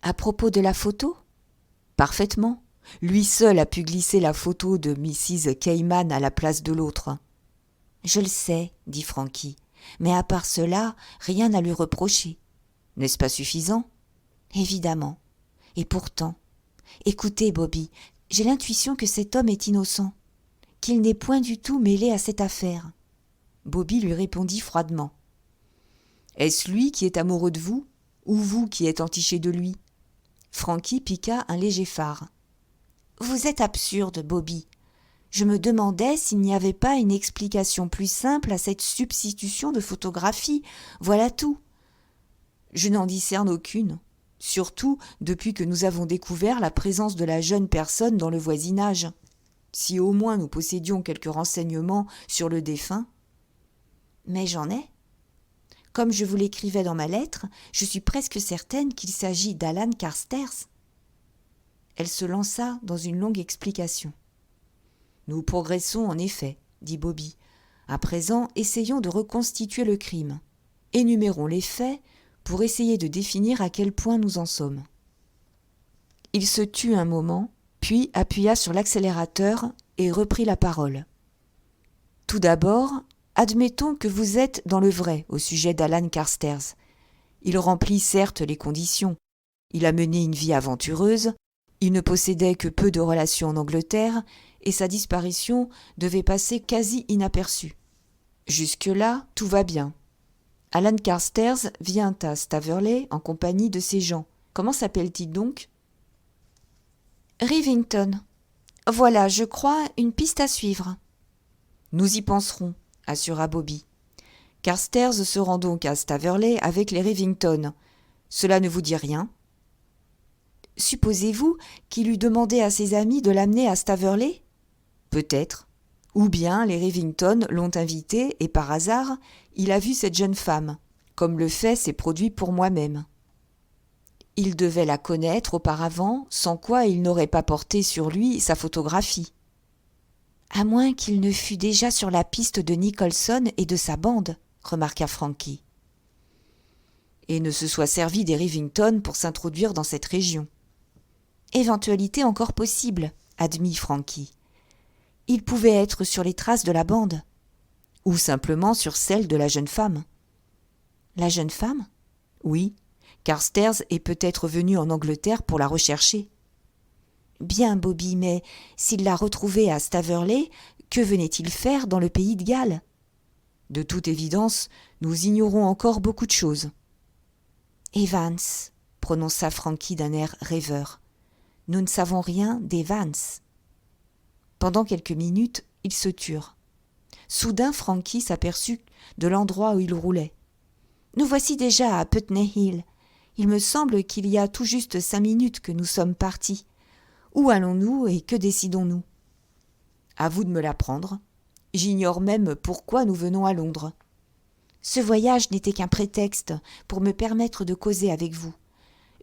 Speaker 2: À propos de la photo ? » ?»« Parfaitement. Lui seul a pu glisser la photo de Mrs. Cayman à la place de l'autre. »« Je le sais, » dit Frankie, « mais à part cela, rien à lui reprocher. » »« N'est-ce pas suffisant ? » ?»« Évidemment. Et pourtant, écoutez, Bobby, j'ai l'intuition que cet homme est innocent, qu'il n'est point du tout mêlé à cette affaire. » Bobby lui répondit froidement. « Est-ce lui qui est amoureux de vous, ou vous qui êtes entiché de lui ?» Frankie piqua un léger phare. « Vous êtes absurde, Bobby. Je me demandais s'il n'y avait pas une explication plus simple à cette substitution de photographie. Voilà tout. »« Je n'en discerne aucune, surtout depuis que nous avons découvert la présence de la jeune personne dans le voisinage. Si au moins nous possédions quelques renseignements sur le défunt. » « Mais j'en ai. Comme je vous l'écrivais dans ma lettre, je suis presque certaine qu'il s'agit d'Alan Carstairs. » Elle se lança dans une longue explication. « Nous progressons en effet, » dit Bobby. « À présent, essayons de reconstituer le crime. Énumérons les faits pour essayer de définir à quel point nous en sommes. » Il se tut un moment, puis appuya sur l'accélérateur et reprit la parole. « Tout d'abord, admettons que vous êtes dans le vrai au sujet d'Alan Carstairs. Il remplit certes les conditions. Il a mené une vie aventureuse, il ne possédait que peu de relations en Angleterre et sa disparition devait passer quasi inaperçue. Jusque-là, tout va bien. Alan Carstairs vient à Staveley en compagnie de ses gens. Comment s'appelle-t-il donc ? Rivington. Voilà, je crois, une piste à suivre. Nous y penserons, assura Bobby. Carstairs se rend donc à Staveley avec les Rivington. Cela ne vous dit rien ? Supposez-vous qu'il eût demandé à ses amis de l'amener à Staveley ? Peut-être. Ou bien les Rivington l'ont invité et par hasard, il a vu cette jeune femme, comme le fait s'est produit pour moi-même. Il devait la connaître auparavant, sans quoi il n'aurait pas porté sur lui sa photographie. À moins qu'il ne fût déjà sur la piste de Nicholson et de sa bande, remarqua Frankie. Et ne se soit servi des Rivington pour s'introduire dans cette région. Éventualité encore possible, admit Frankie. Il pouvait être sur les traces de la bande, ou simplement sur celles de la jeune femme. La jeune femme ? Oui, Carstairs est peut-être venu en Angleterre pour la rechercher. Bien, Bobby, mais s'il l'a retrouvée à Staveley, que venait-il faire dans le pays de Galles ? De toute évidence, nous ignorons encore beaucoup de choses. Evans, prononça Frankie d'un air rêveur. Nous ne savons rien d'Evans. Pendant quelques minutes, ils se turent. Soudain, Frankie s'aperçut de l'endroit où il roulait. Nous voici déjà à Putney Hill. Il me semble qu'il y a tout juste 5 minutes que nous sommes partis. Où allons-nous et que décidons-nous ? À vous de me l'apprendre, J'ignore même pourquoi nous venons à Londres. Ce voyage n'était qu'un prétexte pour me permettre de causer avec vous.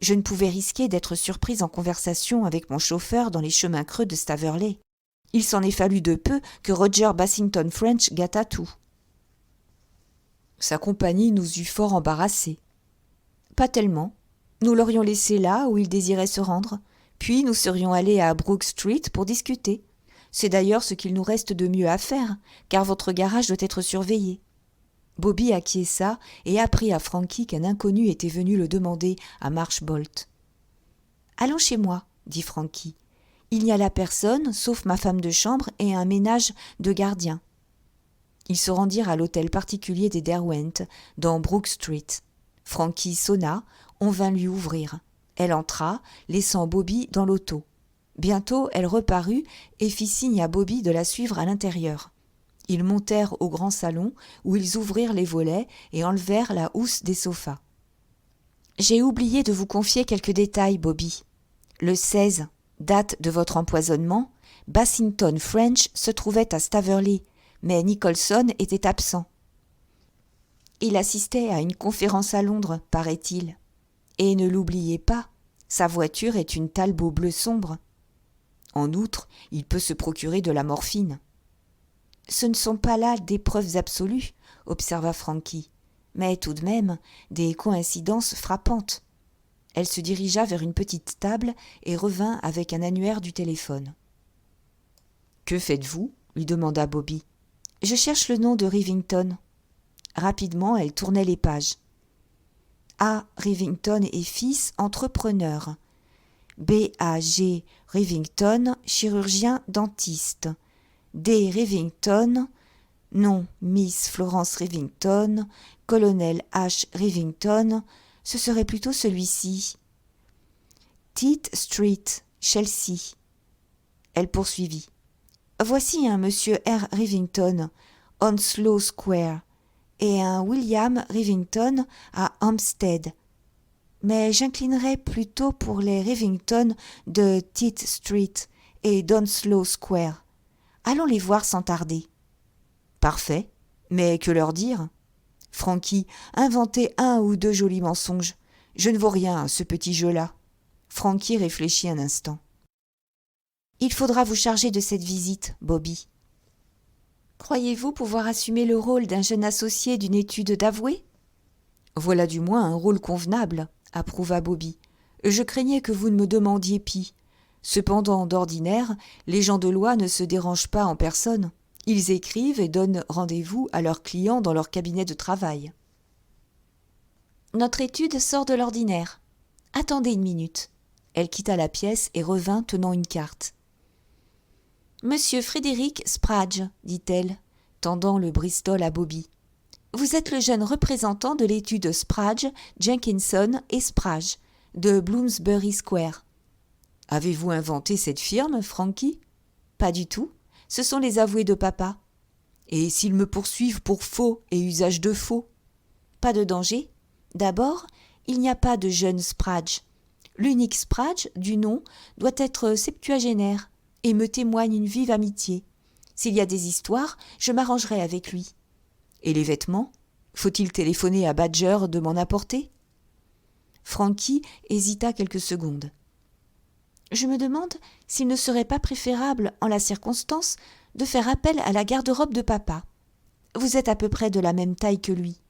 Speaker 2: Je ne pouvais risquer d'être surprise en conversation avec mon chauffeur dans les chemins creux de Staveley. Il s'en est fallu de peu que Roger Bassington French gâtât tout. Sa compagnie nous eût fort embarrassés. Pas tellement. Nous l'aurions laissé là où il désirait se rendre, puis nous serions allés à Brook Street pour discuter. C'est d'ailleurs ce qu'il nous reste de mieux à faire, car votre garage doit être surveillé. Bobby acquiesça et apprit à Frankie qu'un inconnu était venu le demander à Marshbolt. « Allons chez moi, » dit Frankie. « Il n'y a là personne, sauf ma femme de chambre et un ménage de gardiens. » Ils se rendirent à l'hôtel particulier des Derwent, dans Brook Street. Frankie sonna, on vint lui ouvrir. Elle entra, laissant Bobby dans l'auto. Bientôt, elle reparut et fit signe à Bobby de la suivre à l'intérieur. Ils montèrent au grand salon où ils ouvrirent les volets et enlevèrent la housse des sofas. « J'ai oublié de vous confier quelques détails, Bobby. Le 16, date de votre empoisonnement, Bassington French se trouvait à Staveley, mais Nicholson était absent. Il assistait à une conférence à Londres, paraît-il. Et ne l'oubliez pas, sa voiture est une Talbot bleu sombre. En outre, il peut se procurer de la morphine. » « Ce ne sont pas là des preuves absolues, » observa Frankie, « mais tout de même des coïncidences frappantes. » Elle se dirigea vers une petite table et revint avec un annuaire du téléphone. « Que faites-vous » lui demanda Bobby. « Je cherche le nom de Rivington. » Rapidement, elle tournait les pages. A. Rivington et fils, entrepreneur. B.A.G. Rivington, chirurgien dentiste. D. Rivington, nom Miss Florence Rivington, colonel H. Rivington, ce serait plutôt celui-ci. Tit Street, Chelsea. Elle poursuivit. Voici un monsieur R. Rivington, Onslow Square, et un William Rivington à Hampstead. Mais j'inclinerais plutôt pour les Rivington de Tit Street et d'Onslow Square. Allons les voir sans tarder. Parfait, mais que leur dire ? Frankie, inventez un ou deux jolis mensonges. Je ne vaux rien à ce petit jeu-là. Frankie réfléchit un instant. Il faudra vous charger de cette visite, Bobby. Croyez-vous pouvoir assumer le rôle d'un jeune associé d'une étude d'avoué ? Voilà du moins un rôle convenable, approuva Bobby. Je craignais que vous ne me demandiez pis. Cependant, d'ordinaire, les gens de loi ne se dérangent pas en personne. Ils écrivent et donnent rendez-vous à leurs clients dans leur cabinet de travail. Notre étude sort de l'ordinaire. Attendez une minute. Elle quitta la pièce et revint tenant une carte. Monsieur Frédéric Spragge, dit-elle, tendant le Bristol à Bobby. Vous êtes le jeune représentant de l'étude Spragge, Jenkinson et Spragge, de Bloomsbury Square. Avez-vous inventé cette firme, Frankie ? Pas du tout. Ce sont les avoués de papa. Et s'ils me poursuivent pour faux et usage de faux ? Pas de danger. D'abord, il n'y a pas de jeune Spragge. L'unique Spragge du nom doit être septuagénaire et me témoigne une vive amitié. S'il y a des histoires, je m'arrangerai avec lui. Et les vêtements ? Faut-il téléphoner à Badger de m'en apporter ? Frankie hésita quelques secondes. Je me demande s'il ne serait pas préférable, en la circonstance, de faire appel à la garde-robe de papa. Vous êtes à peu près de la même taille que lui.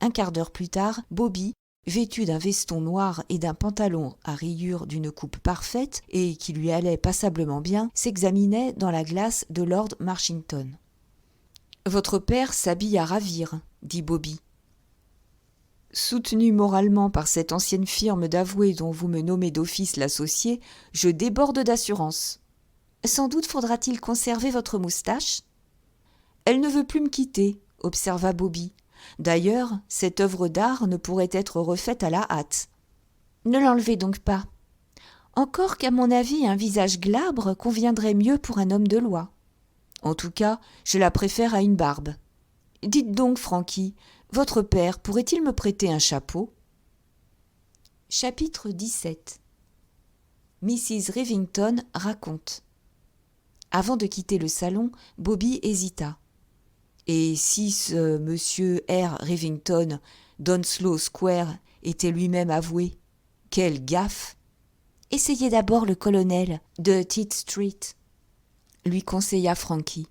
Speaker 2: Un quart d'heure plus tard, Bobby, vêtu d'un veston noir et d'un pantalon à rayures d'une coupe parfaite et qui lui allait passablement bien, s'examinait dans la glace de Lord Marchington. « Votre père s'habille à ravir, » dit Bobby. Soutenu moralement par cette ancienne firme d'avoués dont vous me nommez d'office l'associé, je déborde d'assurance. Sans doute faudra-t-il conserver votre moustache ? Elle ne veut plus me quitter, observa Bobby. D'ailleurs, cette œuvre d'art ne pourrait être refaite à la hâte. Ne l'enlevez donc pas. Encore qu'à mon avis, un visage glabre conviendrait mieux pour un homme de loi. En tout cas, je la préfère à une barbe. Dites donc, Frankie, votre père pourrait-il me prêter un chapeau ? Chapitre 17. Mrs. Rivington raconte. Avant de quitter le salon, Bobby hésita. Et si ce monsieur R. Rivington d'Onslow Square était lui-même avoué, quelle gaffe!
Speaker 1: Essayez d'abord le colonel de Tite Street,
Speaker 2: lui conseilla Frankie.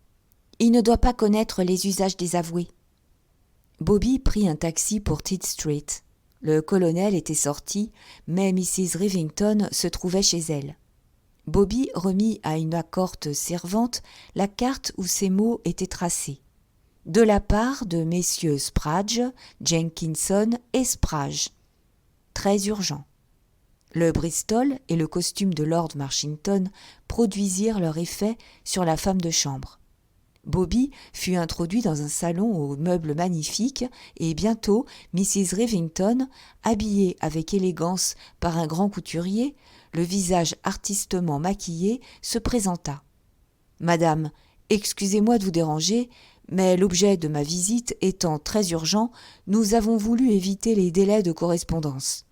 Speaker 1: Il ne doit pas connaître les usages des avoués.
Speaker 2: Bobby prit un taxi pour Tite Street. Le colonel était sorti, mais Mrs. Rivington se trouvait chez elle. Bobby remit à une accorte servante la carte où ces mots étaient tracés. De la part de messieurs Spragge, Jenkinson et Spragge. Très urgent. Le Bristol et le costume de Lord Marchington produisirent leur effet sur la femme de chambre. Bobby fut introduit dans un salon aux meubles magnifiques et bientôt Mrs. Rivington, habillée avec élégance par un grand couturier, le visage artistement maquillé, se présenta. « Madame, excusez-moi de vous déranger, mais l'objet de ma visite étant très urgent, nous avons voulu éviter les délais de correspondance. »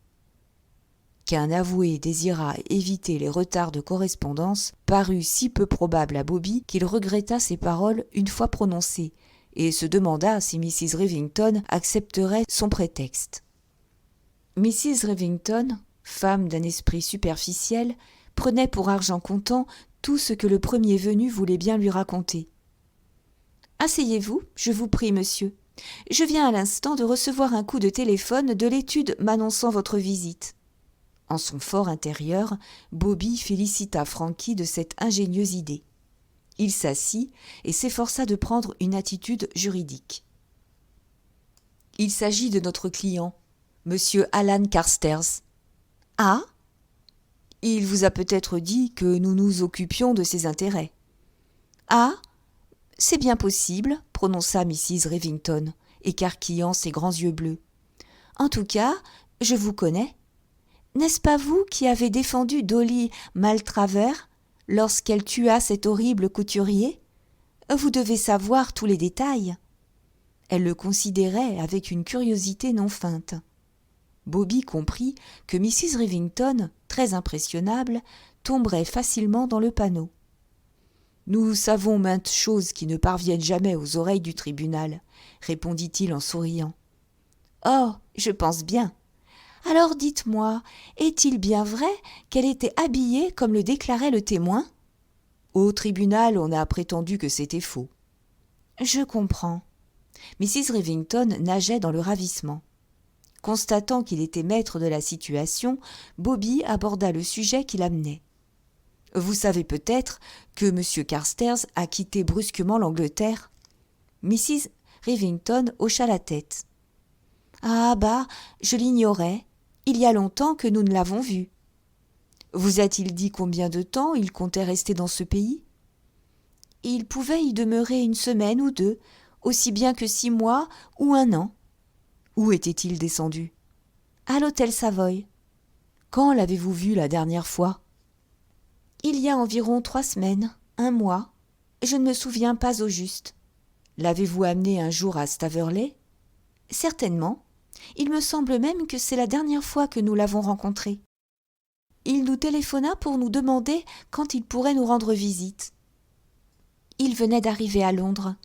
Speaker 2: Qu'un avoué désirât éviter les retards de correspondance parut si peu probable à Bobby qu'il regretta ces paroles une fois prononcées et se demanda si Mrs. Rivington accepterait son prétexte. Mrs. Rivington, femme d'un esprit superficiel, prenait pour argent comptant tout ce que le premier venu voulait bien lui raconter. « Asseyez-vous, je vous prie, monsieur. Je viens à l'instant de recevoir un coup de téléphone de l'étude m'annonçant votre visite. » En son fort intérieur, Bobby félicita Frankie de cette ingénieuse idée. Il s'assit et s'efforça de prendre une attitude juridique. « Il s'agit de notre client, monsieur Alan Carstairs. »« Ah ?» ?»« Il vous a peut-être dit que nous nous occupions de ses intérêts. »« Ah ?» ?»« C'est bien possible, » prononça Mrs. Rivington, écarquillant ses grands yeux bleus. « En tout cas, je vous connais. N'est-ce pas vous qui avez défendu Dolly Maltravers lorsqu'elle tua cet horrible couturier ? Vous devez savoir tous les détails. » Elle le considérait avec une curiosité non feinte. Bobby comprit que Mrs. Rivington, très impressionnable, tomberait facilement dans le panneau. « Nous savons maintes choses qui ne parviennent jamais aux oreilles du tribunal, » répondit-il en souriant. « Oh, je pense bien. Alors dites-moi, est-il bien vrai qu'elle était habillée comme le déclarait le témoin ? » Au tribunal, on a prétendu que c'était faux. Je comprends. Mrs. Rivington nageait dans le ravissement. Constatant qu'il était maître de la situation, Bobby aborda le sujet qui l'amenait. Vous savez peut-être que M. Carstairs a quitté brusquement l'Angleterre. Mrs. Rivington hocha la tête. Ah bah, je l'ignorais. Il y a longtemps que nous ne l'avons vu. Vous a-t-il dit combien de temps il comptait rester dans ce pays ? Il pouvait y demeurer 1 semaine ou 2, aussi bien que 6 mois ou 1 an. Où était-il descendu ? À l'hôtel Savoy. Quand l'avez-vous vu la dernière fois ? Il y a environ 3 semaines, 1 mois. Je ne me souviens pas au juste. L'avez-vous amené un jour à Staveley ? Certainement. Il me semble même que c'est la dernière fois que nous l'avons rencontré. Il nous téléphona pour nous demander quand il pourrait nous rendre visite. Il venait d'arriver à Londres.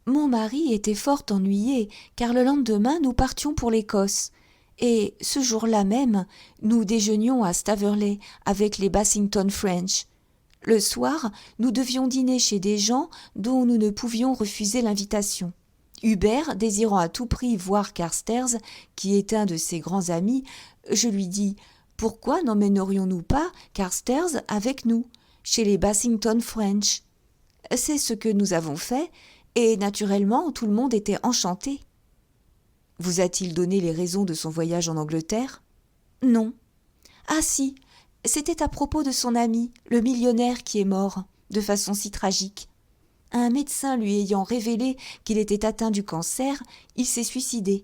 Speaker 2: Mon mari était fort ennuyé, car le lendemain nous partions pour l'Écosse. Et ce jour-là même, nous déjeunions à Staveley avec les Bassington French. Le soir, nous devions dîner chez des gens dont nous ne pouvions refuser l'invitation. Hubert, désirant à tout prix voir Carstairs, qui est un de ses grands amis, je lui dis « Pourquoi n'emmènerions-nous pas Carstairs avec nous, chez les Bassington French ?» C'est ce que nous avons fait, et naturellement tout le monde était enchanté. Vous a-t-il donné les raisons de son voyage en Angleterre ? Non. Ah si, c'était à propos de son ami, le millionnaire qui est mort, de façon si tragique. Un médecin lui ayant révélé qu'il était atteint du cancer, il s'est suicidé.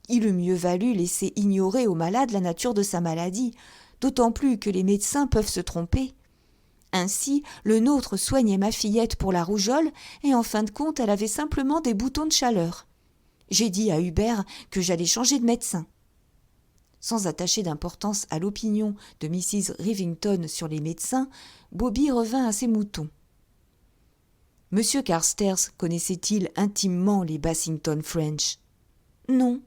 Speaker 2: Il eût mieux valu laisser ignorer aux malades la nature de sa maladie, d'autant plus que les médecins peuvent se tromper. Ainsi, le nôtre soignait ma fillette pour la rougeole, et en fin de compte, elle avait simplement des boutons de chaleur. J'ai dit à Hubert que j'allais changer de médecin. Sans attacher d'importance à l'opinion de Mrs. Rivington sur les médecins, Bobby revint à ses moutons. Monsieur Carstairs connaissait-il intimement les Bassington French ?
Speaker 1: Non,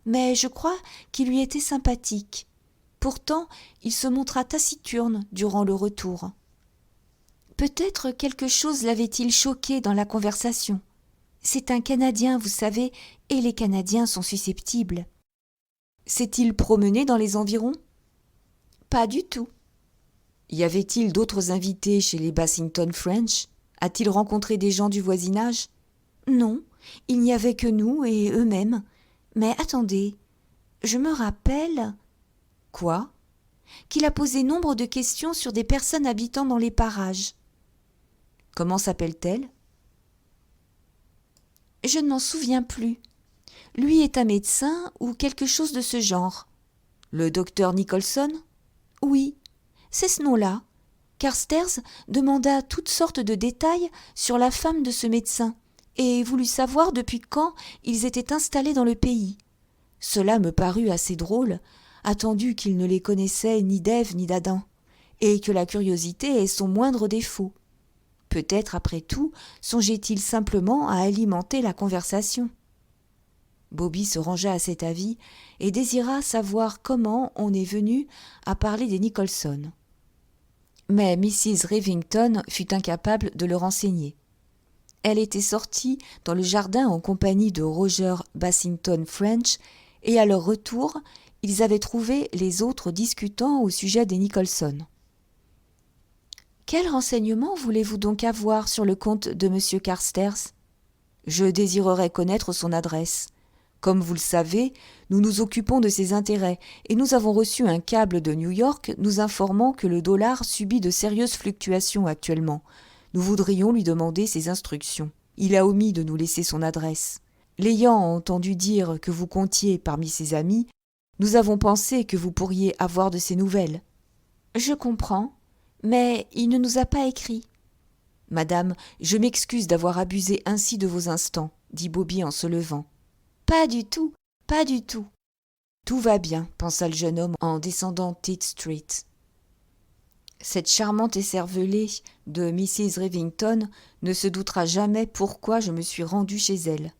Speaker 1: mais je crois qu'il lui était sympathique. Pourtant, il se montra taciturne durant le retour. Peut-être quelque chose l'avait-il choqué dans la conversation. C'est un Canadien, vous savez, et les Canadiens sont susceptibles.
Speaker 2: S'est-il promené dans les environs ?
Speaker 1: Pas du tout.
Speaker 2: Y avait-il d'autres invités chez les Bassington French ? A-t-il rencontré des gens du voisinage ?
Speaker 1: Non, il n'y avait que nous et eux-mêmes. Mais attendez, je me rappelle...
Speaker 2: Quoi ?
Speaker 1: Qu'il a posé nombre de questions sur des personnes habitant dans les parages.
Speaker 2: Comment s'appelle-t-elle ?
Speaker 1: Je ne m'en souviens plus. Lui est un médecin ou quelque chose de ce genre.
Speaker 2: Le docteur Nicholson ?
Speaker 1: Oui, c'est ce nom-là. Carstairs demanda toutes sortes de détails sur la femme de ce médecin et voulut savoir depuis quand ils étaient installés dans le pays. Cela me parut assez drôle, attendu qu'il ne les connaissait ni d'Ève ni d'Adam, et que la curiosité est son moindre défaut. Peut-être, après tout, songeait-il simplement à alimenter la conversation.
Speaker 2: Bobby se rangea à cet avis et désira savoir comment on est venu à parler des Nicholson. Mais Mrs. Rivington fut incapable de le renseigner. Elle était sortie dans le jardin en compagnie de Roger Bassington French, et à leur retour, ils avaient trouvé les autres discutant au sujet des Nicholson.
Speaker 1: « Quels renseignements voulez-vous donc avoir sur le compte de M. Carstairs ? »
Speaker 2: Je désirerais connaître son adresse. Comme vous le savez, nous nous occupons de ses intérêts et nous avons reçu un câble de New York nous informant que le dollar subit de sérieuses fluctuations actuellement. Nous voudrions lui demander ses instructions. Il a omis de nous laisser son adresse. L'ayant entendu dire que vous comptiez parmi ses amis, nous avons pensé que vous pourriez avoir de ses nouvelles.
Speaker 1: Je comprends, mais il ne nous a pas écrit.
Speaker 2: Madame, je m'excuse d'avoir abusé ainsi de vos instants, dit Bobby en se levant.
Speaker 1: Pas du tout, pas du tout.
Speaker 2: Tout va bien, pensa le jeune homme en descendant Tate Street. Cette charmante écervelée de Mrs. Rivington ne se doutera jamais pourquoi je me suis rendu chez elle,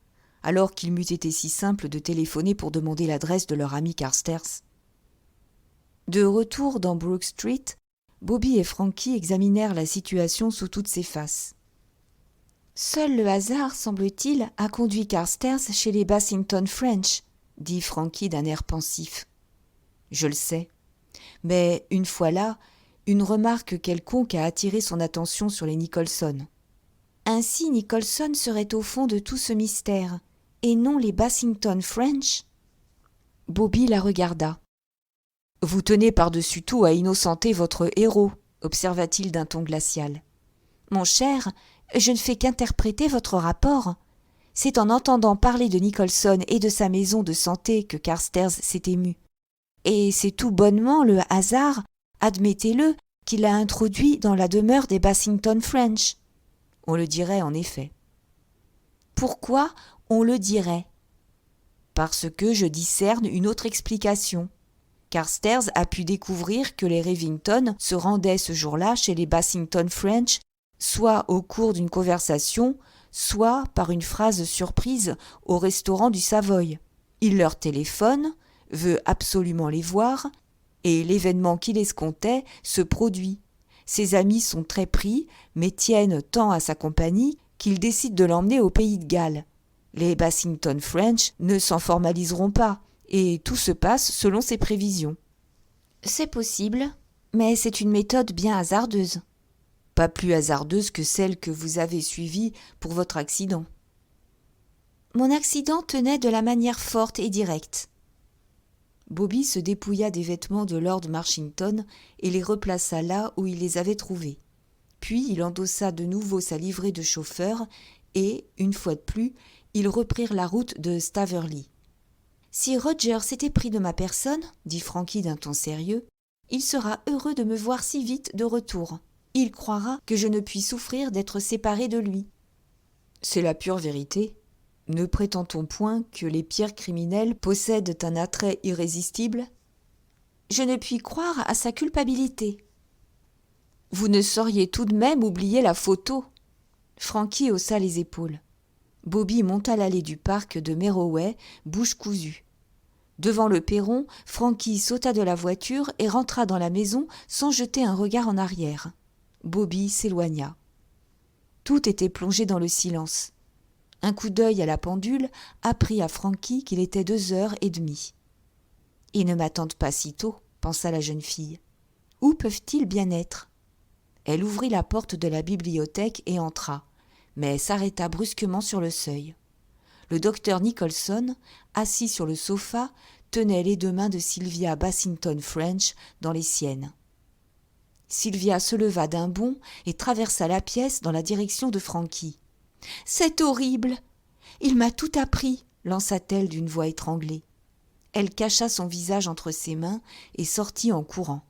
Speaker 2: alors qu'il m'eût été si simple de téléphoner pour demander l'adresse de leur ami Carstairs. De retour dans Brook Street, Bobby et Frankie examinèrent la situation sous toutes ses faces.
Speaker 1: Seul le hasard, semble-t-il, a conduit Carstairs chez les Bassington French, dit Frankie d'un air pensif.
Speaker 2: Je le sais. Mais une fois là, une remarque quelconque a attiré son attention sur les Nicholson.
Speaker 1: Ainsi Nicholson serait au fond de tout ce mystère, et non les Bassington French ?
Speaker 2: Bobby la regarda. « Vous tenez par-dessus tout à innocenter votre héros, observa-t-il d'un ton glacial.
Speaker 1: Mon cher, je ne fais qu'interpréter votre rapport. C'est en entendant parler de Nicholson et de sa maison de santé que Carstairs s'est ému. Et c'est tout bonnement le hasard, admettez-le, qui l'a introduit dans la demeure des Bassington French.
Speaker 2: On le dirait en effet.
Speaker 1: Pourquoi on le dirait ?
Speaker 2: Parce que je discerne une autre explication. Carstairs a pu découvrir que les Rivington se rendaient ce jour-là chez les Bassington French, soit au cours d'une conversation, soit par une phrase surprise au restaurant du Savoy. Il leur téléphone, veut absolument les voir, et l'événement qu'il escomptait se produit. Ses amis sont très pris, mais tiennent tant à sa compagnie qu'ils décident de l'emmener au pays de Galles. Les Bassington French ne s'en formaliseront pas, et tout se passe selon ses prévisions.
Speaker 1: C'est possible, mais c'est une méthode bien hasardeuse.
Speaker 2: Pas plus hasardeuse que celle que vous avez suivie pour votre accident.
Speaker 1: Mon accident tenait de la manière forte et directe.
Speaker 2: Bobby se dépouilla des vêtements de Lord Marchington et les replaça là où il les avait trouvés. Puis il endossa de nouveau sa livrée de chauffeur et, une fois de plus, ils reprirent la route de Staveley.
Speaker 1: Si Roger s'était pris de ma personne, dit Frankie d'un ton sérieux, il sera heureux de me voir si vite de retour. Il croira que je ne puis souffrir d'être séparé de lui.
Speaker 2: C'est la pure vérité. Ne prétend-on point que les pires criminels possèdent un attrait irrésistible ?
Speaker 1: Je ne puis croire à sa culpabilité.
Speaker 2: Vous ne sauriez tout de même oublier la photo. Frankie haussa les épaules. Bobby monta l'allée du parc de Merroway, bouche cousue. Devant le perron, Frankie sauta de la voiture et rentra dans la maison sans jeter un regard en arrière. Bobby s'éloigna. Tout était plongé dans le silence. Un coup d'œil à la pendule apprit à Frankie qu'il était 2h30. « Ils ne m'attendent pas si tôt, » pensa la jeune fille. « Où peuvent-ils bien être ?» Elle ouvrit la porte de la bibliothèque et entra, mais s'arrêta brusquement sur le seuil. Le docteur Nicholson, assis sur le sofa, tenait les 2 mains de Sylvia Bassington French dans les siennes. Sylvia se leva d'un bond et traversa la pièce dans la direction de Frankie. « C'est horrible ! Il m'a tout appris !» lança-t-elle d'une voix étranglée. Elle cacha son visage entre ses mains et sortit en courant.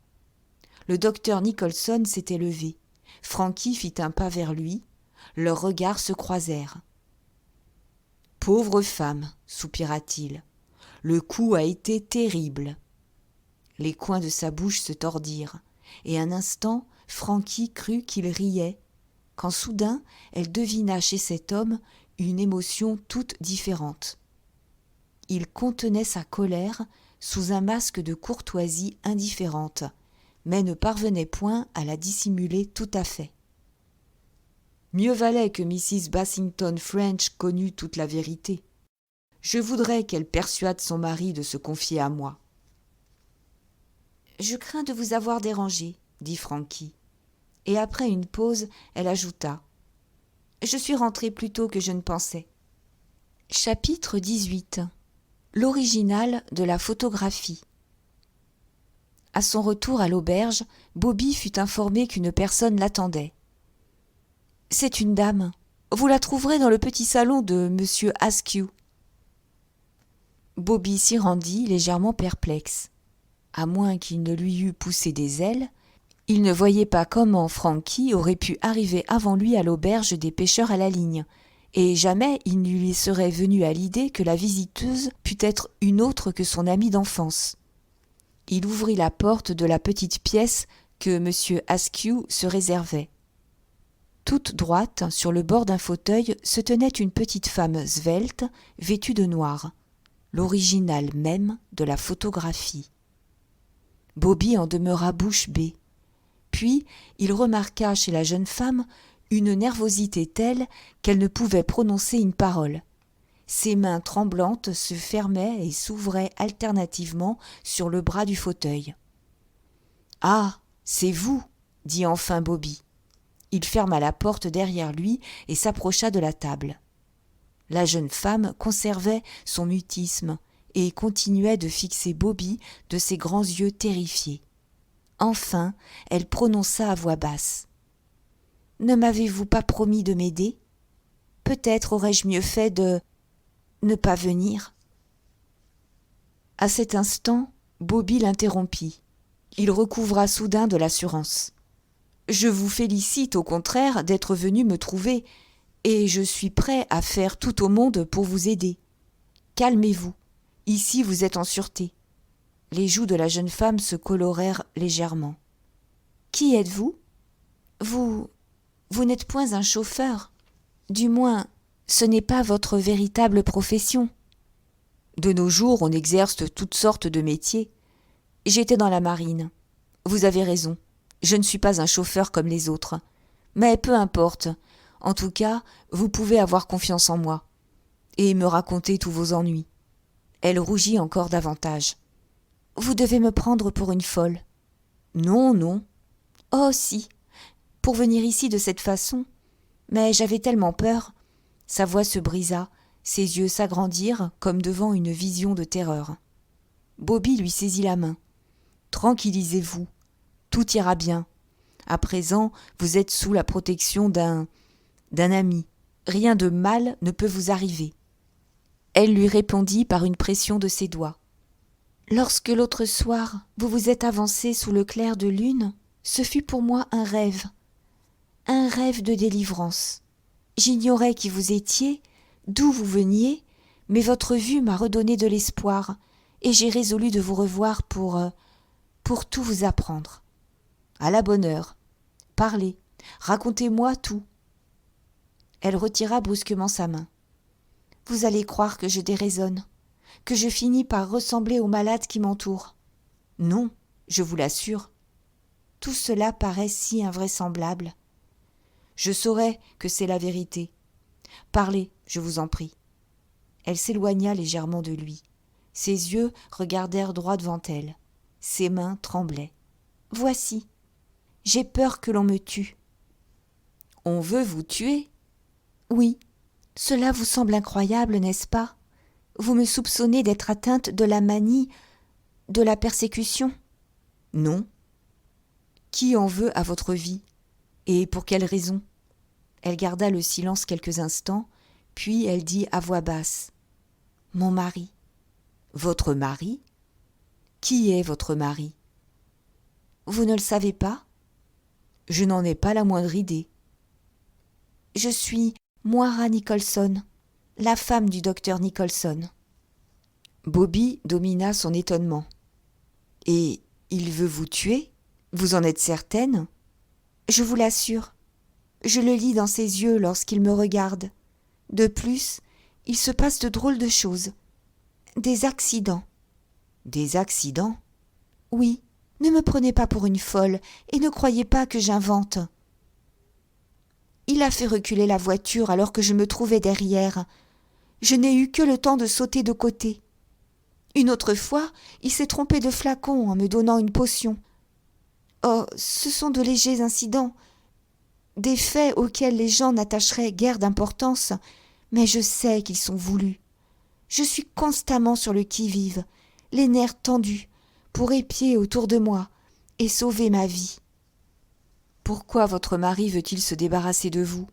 Speaker 2: Le docteur Nicholson s'était levé. Frankie fit un pas vers lui. Leurs regards se croisèrent. « Pauvre femme !» soupira-t-il. « Le coup a été terrible. » Les coins de sa bouche se tordirent, et un instant, Frankie crut qu'il riait, quand soudain elle devina chez cet homme une émotion toute différente. Il contenait sa colère sous un masque de courtoisie indifférente, mais ne parvenait point à la dissimuler tout à fait. Mieux valait que Mrs. Bassington French connût toute la vérité. Je voudrais qu'elle persuade son mari de se confier à moi. « Je crains de vous avoir dérangé, » dit Frankie. Et après une pause, elle ajouta « Je suis rentrée plus tôt que je ne pensais. » Chapitre 18. L'original de la photographie. À son retour à l'auberge, Bobby fut informé qu'une personne l'attendait. « C'est une dame. Vous la trouverez dans le petit salon de M. Askew. » Bobby s'y rendit, légèrement perplexe. À moins qu'il ne lui eût poussé des ailes, il ne voyait pas comment Frankie aurait pu arriver avant lui à l'auberge des pêcheurs à la ligne, et jamais il ne lui serait venu à l'idée que la visiteuse pût être une autre que son amie d'enfance. Il ouvrit la porte de la petite pièce que M. Askew se réservait. Toute droite, sur le bord d'un fauteuil, se tenait une petite femme svelte, vêtue de noir, l'original même de la photographie. Bobby en demeura bouche bée. Puis il remarqua chez la jeune femme une nervosité telle qu'elle ne pouvait prononcer une parole. Ses mains tremblantes se fermaient et s'ouvraient alternativement sur le bras du fauteuil. « Ah, c'est vous !» dit enfin Bobby. Il ferma la porte derrière lui et s'approcha de la table. La jeune femme conservait son mutisme et continuait de fixer Bobby de ses grands yeux terrifiés. Enfin, elle prononça à voix basse. « Ne m'avez-vous pas promis de m'aider ? Peut-être aurais-je mieux fait de ne pas venir. » À cet instant, Bobby l'interrompit. Il recouvra soudain de l'assurance. « Je vous félicite au contraire d'être venu me trouver, et je suis prêt à faire tout au monde pour vous aider. Calmez-vous, ici vous êtes en sûreté. » Les joues de la jeune femme se colorèrent légèrement. « Qui êtes-vous ? Vous n'êtes point un chauffeur. Du moins, ce n'est pas votre véritable profession. » « De nos jours, on exerce toutes sortes de métiers. J'étais dans la marine. Vous avez raison, je ne suis pas un chauffeur comme les autres. Mais peu importe. En tout cas, vous pouvez avoir confiance en moi. Et me raconter tous vos ennuis. » Elle rougit encore davantage. « Vous devez me prendre pour une folle. »« Non, non. »« Oh, si. Pour venir ici de cette façon. Mais j'avais tellement peur. » Sa voix se brisa, ses yeux s'agrandirent comme devant une vision de terreur. Bobby lui saisit la main. « Tranquillisez-vous. Tout ira bien. À présent, vous êtes sous la protection d'un ami. Rien de mal ne peut vous arriver. » Elle lui répondit par une pression de ses doigts. « Lorsque l'autre soir, vous vous êtes avancé sous le clair de lune, ce fut pour moi un rêve de délivrance. J'ignorais qui vous étiez, d'où vous veniez, mais votre vue m'a redonné de l'espoir, et j'ai résolu de vous revoir pour tout vous apprendre. À la bonne heure. Parlez, racontez-moi tout. » Elle retira brusquement sa main. « Vous allez croire que je déraisonne, que je finis par ressembler aux malades qui m'entourent. Non, je vous l'assure. Tout cela paraît si invraisemblable. Je saurais que c'est la vérité. Parlez, je vous en prie. » Elle s'éloigna légèrement de lui. Ses yeux regardèrent droit devant elle. Ses mains tremblaient. « Voici. J'ai peur que l'on me tue. »« On veut vous tuer ?»« Oui. Cela vous semble incroyable, n'est-ce pas ? Vous me soupçonnez d'être atteinte de la manie, de la persécution ? » ?»« Non. »« Qui en veut à votre vie ? Et pour quelle raison ?» Elle garda le silence quelques instants, puis elle dit à voix basse. « Mon mari. »« Votre mari ? Qui est votre mari ? » ?»« Vous ne le savez pas ? » ?»« Je n'en ai pas la moindre idée. »« Je suis Moira Nicholson, la femme du docteur Nicholson. » Bobby domina son étonnement. « Et il veut vous tuer ? Vous en êtes certaine ? » ?»« Je vous l'assure. Je le lis dans ses yeux lorsqu'il me regarde. De plus, il se passe de drôles de choses. Des accidents. »« Des accidents ? » ?»« Oui, ne me prenez pas pour une folle et ne croyez pas que j'invente. » Il a fait reculer la voiture alors que je me trouvais derrière. Je n'ai eu que le temps de sauter de côté. Une autre fois, il s'est trompé de flacon en me donnant une potion. Oh, ce sont de légers incidents, des faits auxquels les gens n'attacheraient guère d'importance, mais je sais qu'ils sont voulus. Je suis constamment sur le qui-vive, les nerfs tendus, pour épier autour de moi et sauver ma vie. Pourquoi votre mari veut-il se débarrasser de vous ?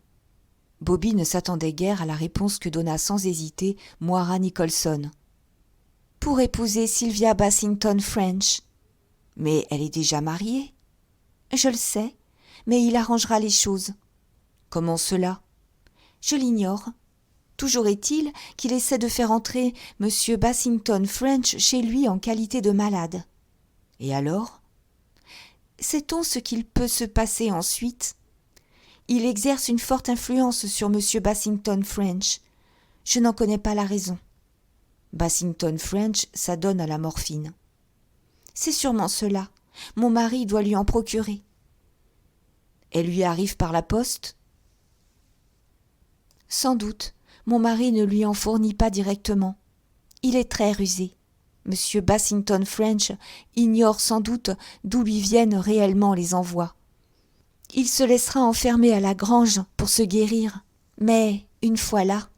Speaker 2: Bobby ne s'attendait guère à la réponse que donna sans hésiter Moira Nicholson. Pour épouser Sylvia Bassington French. Mais elle est déjà mariée. Je le sais, mais il arrangera les choses. Comment cela ? Je l'ignore. Toujours est-il qu'il essaie de faire entrer M. Bassington French chez lui en qualité de malade. Et alors ? Sait-on ce qu'il peut se passer ensuite ? Il exerce une forte influence sur M. Bassington French. Je n'en connais pas la raison. Bassington French s'adonne à la morphine. C'est sûrement cela. Mon mari doit lui en procurer. Elle lui arrive par la poste ? Sans doute. Mon mari ne lui en fournit pas directement. Il est très rusé. M. Bassington French ignore sans doute d'où lui viennent réellement les envois. Il se laissera enfermer à la grange pour se guérir. Mais, une fois là,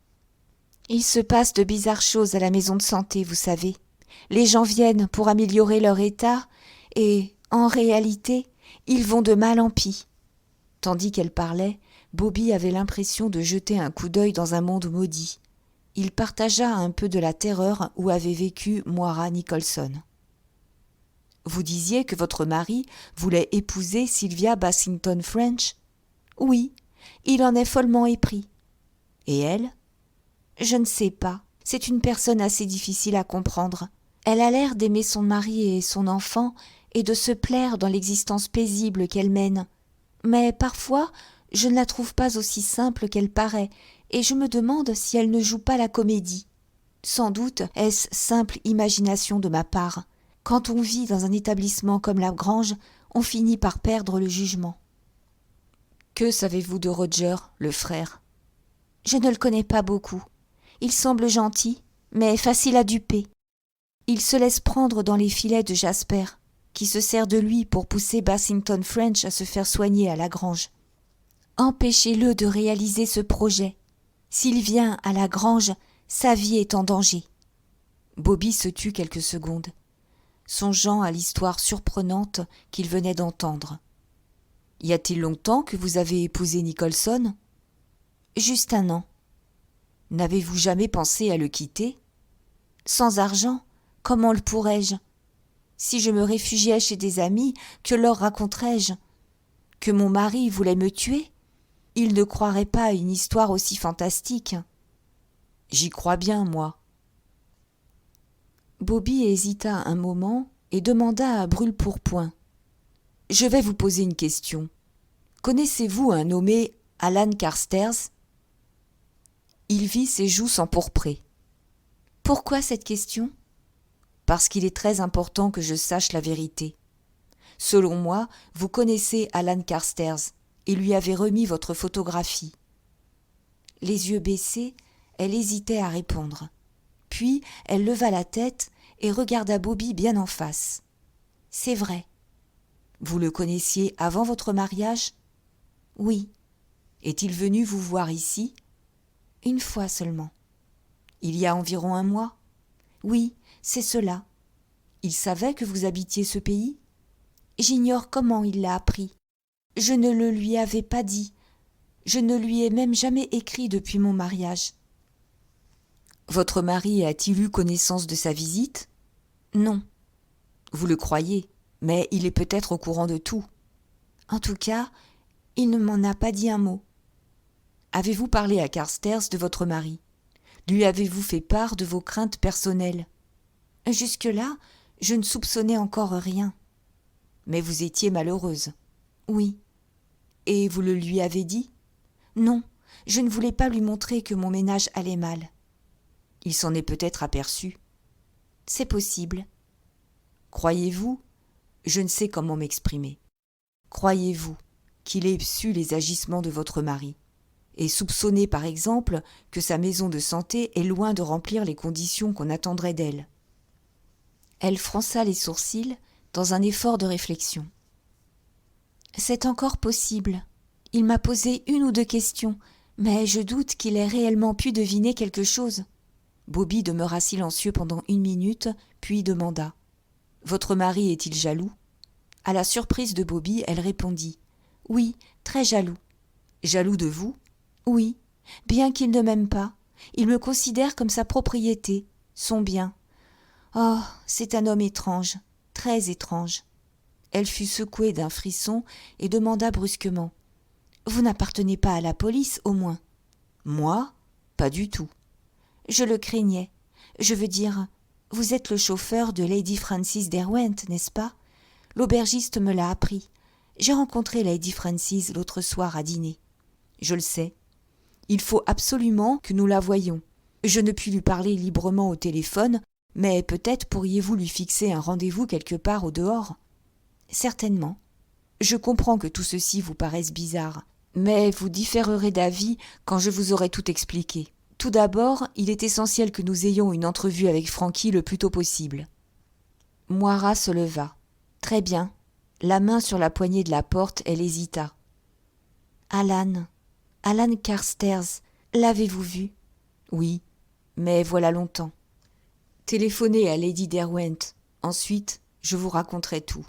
Speaker 2: il se passe de bizarres choses à la maison de santé, vous savez. Les gens viennent pour améliorer leur état et, en réalité, ils vont de mal en pis. Tandis qu'elle parlait, Bobby avait l'impression de jeter un coup d'œil dans un monde maudit. Il partagea un peu de la terreur où avait vécu Moira Nicholson. « Vous disiez que votre mari voulait épouser Sylvia Bassington French ? » ?»« Oui, il en est follement épris. »« Et elle ? » ?»« Je ne sais pas. C'est une personne assez difficile à comprendre. Elle a l'air d'aimer son mari et son enfant et de se plaire dans l'existence paisible qu'elle mène. Mais parfois, je ne la trouve pas aussi simple qu'elle paraît, et je me demande si elle ne joue pas la comédie. Sans doute est-ce simple imagination de ma part. Quand on vit dans un établissement comme la Grange, on finit par perdre le jugement. Que savez-vous de Roger, le frère ? Je ne le connais pas beaucoup. Il semble gentil, mais facile à duper. Il se laisse prendre dans les filets de Jasper, qui se sert de lui pour pousser Bassington French à se faire soigner à la Grange. Empêchez-le de réaliser ce projet. S'il vient à la Grange, sa vie est en danger. Bobby se tut quelques secondes, songeant à l'histoire surprenante qu'il venait d'entendre. « Y a-t-il longtemps que vous avez épousé Nicholson ? » ?»« Juste 1 an. »« N'avez-vous jamais pensé à le quitter ? » ?»« Sans argent, comment le pourrais-je ? Si je me réfugiais chez des amis, que leur raconterais-je ? Que mon mari voulait me tuer ? Il ne croirait pas à une histoire aussi fantastique. »« J'y crois bien, moi. » Bobby hésita un moment et demanda à brûle-pourpoint. « Je vais vous poser une question. Connaissez-vous un nommé Alan Carstairs ? » Il vit ses joues s'empourprer. Pourquoi cette question ? Parce qu'il est très important que je sache la vérité. Selon moi, vous connaissez Alan Carstairs et lui avez remis votre photographie. Les yeux baissés, elle hésitait à répondre. Puis, elle leva la tête et regarda Bobby bien en face. « C'est vrai. Vous le connaissiez avant votre mariage ? » ?»« Oui. » »« Est-il venu vous voir ici ? » ?»« Une fois seulement. » »« Il y a environ 1 mois ? » ?»« Oui, c'est cela. » »« Il savait que vous habitiez ce pays ? » ?»« J'ignore comment il l'a appris. Je ne le lui avais pas dit. Je ne lui ai même jamais écrit depuis mon mariage. » »« Votre mari a-t-il eu connaissance de sa visite ? » ?»« Non. » »« Vous le croyez, mais il est peut-être au courant de tout. » »« En tout cas, il ne m'en a pas dit un mot. » »« Avez-vous parlé à Carstairs de votre mari ? Lui avez-vous fait part de vos craintes personnelles ? » ?»« Jusque-là, je ne soupçonnais encore rien. » »« Mais vous étiez malheureuse. » »« Oui. » »« Et vous le lui avez dit ? » ?»« Non, je ne voulais pas lui montrer que mon ménage allait mal. » »« Il s'en est peut-être aperçu. » »« C'est possible. » »« Croyez-vous ? Je ne sais comment m'exprimer. Croyez-vous qu'il ait su les agissements de votre mari et soupçonné par exemple que sa maison de santé est loin de remplir les conditions qu'on attendrait d'elle ? Elle fronça les sourcils dans un effort de réflexion. C'est encore possible. Il m'a posé 1 ou 2 questions, mais je doute qu'il ait réellement pu deviner quelque chose. Bobby demeura silencieux pendant 1 minute, puis demanda : « Votre mari est-il jaloux ? » À la surprise de Bobby, elle répondit : « Oui, très jaloux. »« Jaloux de vous ? » ?»« Oui, bien qu'il ne m'aime pas. Il me considère comme sa propriété, son bien. Oh, c'est un homme étrange, très étrange. » Elle fut secouée d'un frisson et demanda brusquement : « Vous n'appartenez pas à la police, au moins ? » ?»« Moi ? Pas du tout. »« Je le craignais. Je veux dire, vous êtes le chauffeur de Lady Frances Derwent, n'est-ce pas ? L'aubergiste me l'a appris. J'ai rencontré Lady Frances l'autre soir à dîner. »« Je le sais. Il faut absolument que nous la voyions. Je ne puis lui parler librement au téléphone, mais peut-être pourriez-vous lui fixer un rendez-vous quelque part au dehors ? » ?»« Certainement. Je comprends que tout ceci vous paraisse bizarre, mais vous différerez d'avis quand je vous aurai tout expliqué. Tout d'abord, il est essentiel que nous ayons une entrevue avec Frankie le plus tôt possible. » Moira se leva. Très bien. La main sur la poignée de la porte, elle hésita. « Alan Carstairs, l'avez-vous vu ? » ?»« Oui, mais voilà longtemps. » « Téléphonez à Lady Derwent. Ensuite, je vous raconterai tout. »